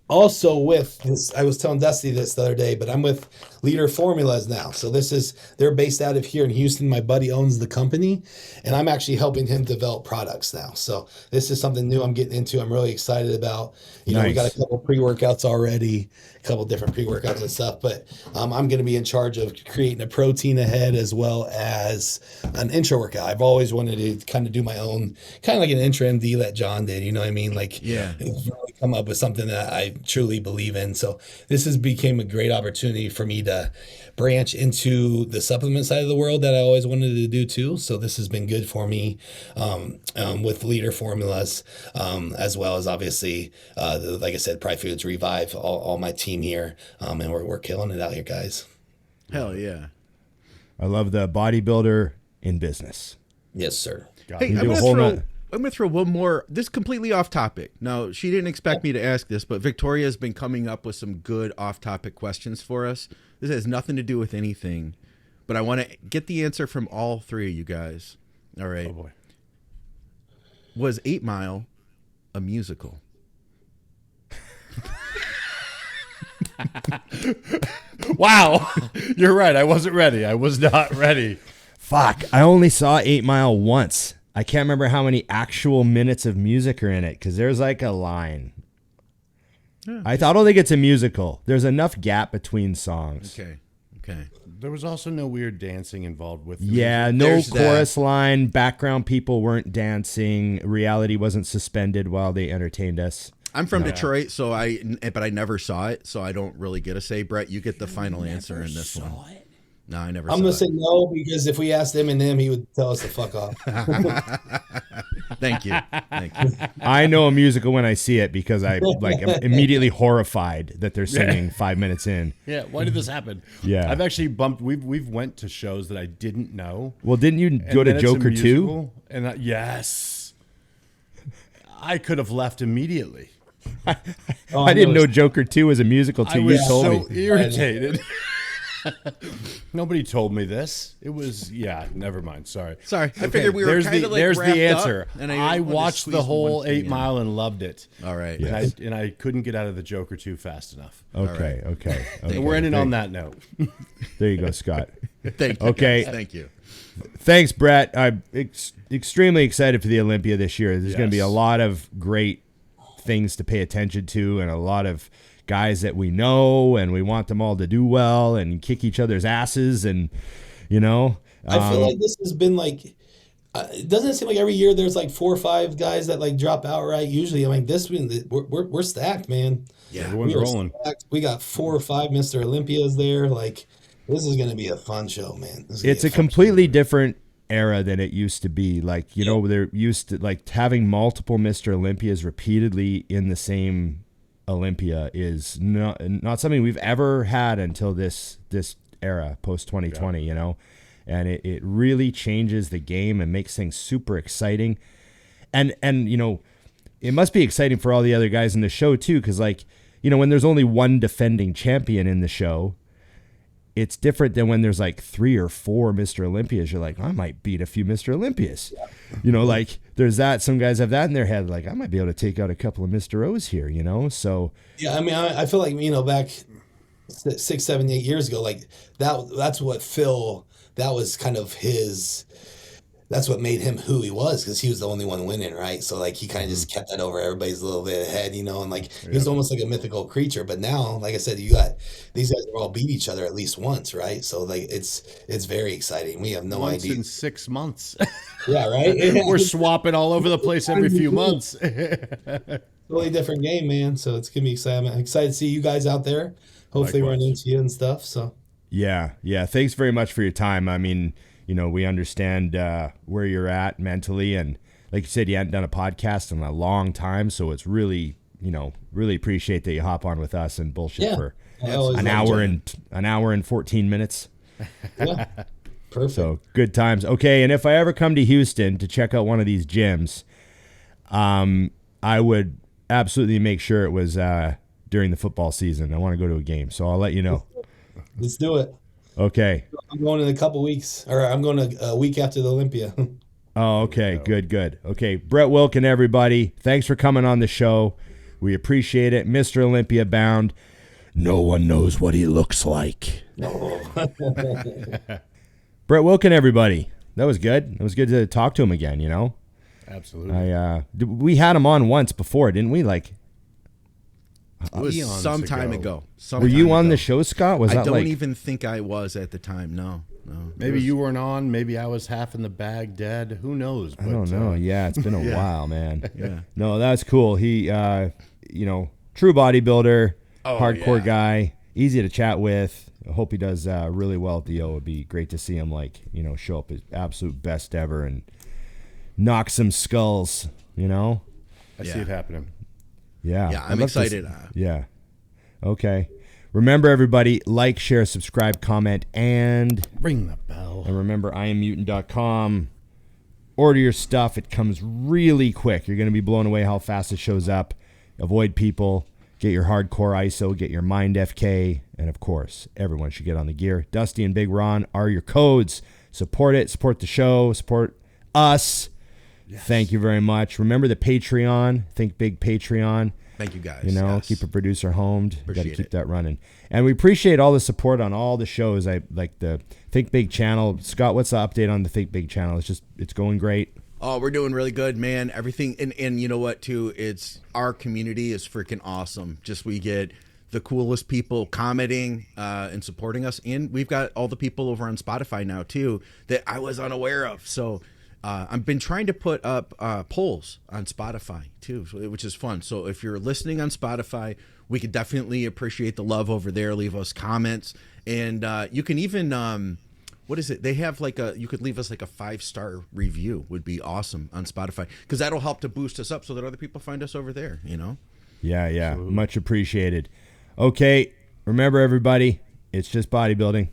also with this. I was telling Dusty this the other day, but I'm with Leader Formulas now. So they're based out of here in Houston. My buddy owns the company, and I'm actually helping him develop products now. So this is something new I'm getting into. I'm really excited about. We got a couple pre-workouts already, a couple different pre-workouts and stuff, but I'm going to be in charge of creating a protein ahead as well as an intra workout. I've always wanted to kind of do my own, kind of like an intra MD that John did, you know what I mean? Like, really come up with something that I truly believe in. So this has became a great opportunity for me to branch into the supplement side of the world that I always wanted to do too. So this has been good for me with Leader Formulas, as well as obviously, like I said, Pride Foods, Revive, all my team here. And we're killing it out here, guys. Hell yeah. I love the bodybuilder in business. Yes, sir. Hey, I'm going to throw one more. This is completely off topic. Now, she didn't expect me to ask this, but Victoria has been coming up with some good off topic questions for us. This has nothing to do with anything, but I want to get the answer from all three of you guys. All right. Oh boy. Was 8 Mile a musical? Wow. You're right. I wasn't ready. I was not ready. Fuck. I only saw 8 Mile once. I can't remember how many actual minutes of music are in it because there's like a line. Yeah. I don't think it's a musical. There's enough gap between songs. Okay. There was also no weird dancing involved with the Yeah, music. no There's chorus line. Background people weren't dancing. Reality wasn't suspended while they entertained us. I'm from Detroit, but I never saw it, so I don't really get a say. Brett, you get the final answer in this one. No, I never I'm saw gonna it. say no because if we asked Eminem, he would tell us to fuck off. Thank you. Thank you. I know a musical when I see it because I like am immediately horrified that they're singing 5 minutes in. Yeah, why did this happen? Yeah. I've actually bumped. We've went to shows that I didn't know. Well, didn't you go And to then it's a Joker 2? musical, And yes, I could have left immediately. Oh, I didn't know know Joker 2 was a musical I too. You was told so me. irritated. Nobody told me this. It was never mind. Sorry. Sorry, I figured we were there's kind the of like there's wrapped the up, answer. and I wanted to watched squeeze the one whole thing 8 in. Mile and loved it. All right. And I couldn't get out of the Joker 2 fast enough. Okay, okay. And we're ending on that note. There you go, Scott. Thank you. Okay. Guys. Thank you. Thanks, Brett. I'm extremely excited for the Olympia this year. There's going to be a lot of great things to pay attention to and a lot of guys that we know, and we want them all to do well and kick each other's asses. And, you know, I feel like this has been like, doesn't it seem like every year there's like 4 or 5 guys that like drop outright? Usually, I mean, this one, we're stacked, man. Yeah. Everyone's We are rolling. stacked. We got 4 or 5 Mr. Olympias there. Like, this is going to be a fun show, man. This is gonna it's be a fun completely different era than it used to be. Like, you know, they're used to like having multiple Mr. Olympias repeatedly in the same Olympia is not something we've ever had until this era post 2020, you know, and it really changes the game and makes things super exciting. And you know, it must be exciting for all the other guys in the show too, because like, you know, when there's only one defending champion in the show, it's different than when there's like 3 or 4 Mr. Olympias. You're like, I might beat a few Mr. Olympias. You know, like there's that. Some guys have that in their head. Like, I might be able to take out a couple of Mr. O's here, you know? So, Yeah, I mean, I feel like, you know, back 6, 7, 8 years ago, like that's what Phil, that was kind of his, that's what made him who he was, because he was the only one winning, right? So like he kind of just kept that over everybody's a little bit ahead, you know, and like he was almost like a mythical creature. But now, like I said, you got these guys all beat each other at least once, right? So like it's very exciting. We have no Once idea. in 6 months. Yeah, right? Yeah. We're swapping all over the place every few months. Totally different game, man. So it's gonna be exciting. I'm excited to see you guys out there. Hopefully run into you and stuff. So yeah. Thanks very much for your time. I mean, you know, we understand where you're at mentally. And like you said, you hadn't done a podcast in a long time. So it's really, you know, really appreciate that you hop on with us and bullshit for I always an love hour doing and 14 minutes. Yeah. Perfect. So good times. Okay. And if I ever come to Houston to check out one of these gyms, I would absolutely make sure it was during the football season. I want to go to a game. So I'll let you know. Let's do it. Okay. I'm going in a couple weeks, or I'm going a week after the Olympia. Oh, okay. Good. Okay. Brett Wilkin, everybody. Thanks for coming on the show. We appreciate it. Mr. Olympia bound. No one knows what he looks like. Brett Wilkin, everybody. That was good. It was good to talk to him again, you know? Absolutely. We had him on once before, didn't we? Like, It was Eons some time ago. ago. were you on the show, Scott? Was I that don't like even think I was at the time. No. Maybe you weren't on. Maybe I was half in the bag dead. Who knows? I don't know. Yeah, it's been a while, man. Yeah. No, that's cool. He, you know, true bodybuilder, hardcore guy, easy to chat with. I hope he does really well at the O. It'd be great to see him, like, you know, show up his absolute best ever and knock some skulls, you know? I see it happening. Yeah. Yeah, I'd I'm love to excited. yeah. Okay. Remember, everybody, like, share, subscribe, comment, and Ring the bell. remember, IamMutant.com. Order your stuff. It comes really quick. You're going to be blown away how fast it shows up. Avoid people. Get your hardcore ISO. Get your Mind FK. And, of course, everyone should get on the gear. Dusty and Big Ron are your codes. Support it. Support the show. Support us. Yes. Thank you very much. Remember the Patreon. Think Big Patreon. Thank you, guys. You know, Yes. keep a producer homed. Got to Appreciate keep it. that running. And we appreciate all the support on all the shows. I like the Think Big channel. Scott, what's the update on the Think Big channel? It's going great. Oh, we're doing really good, man. Everything, and you know what, too? It's our community is freaking awesome. Just we get the coolest people commenting and supporting us, and we've got all the people over on Spotify now too that I was unaware of. So I've been trying to put up polls on Spotify too, which is fun. So if you're listening on Spotify, we could definitely appreciate the love over there. Leave us comments, and you can even what is it? They have like you could leave us like a 5-star review. Would be awesome on Spotify, because that'll help to boost us up so that other people find us over there. Yeah, much appreciated. Okay, remember everybody, it's just bodybuilding.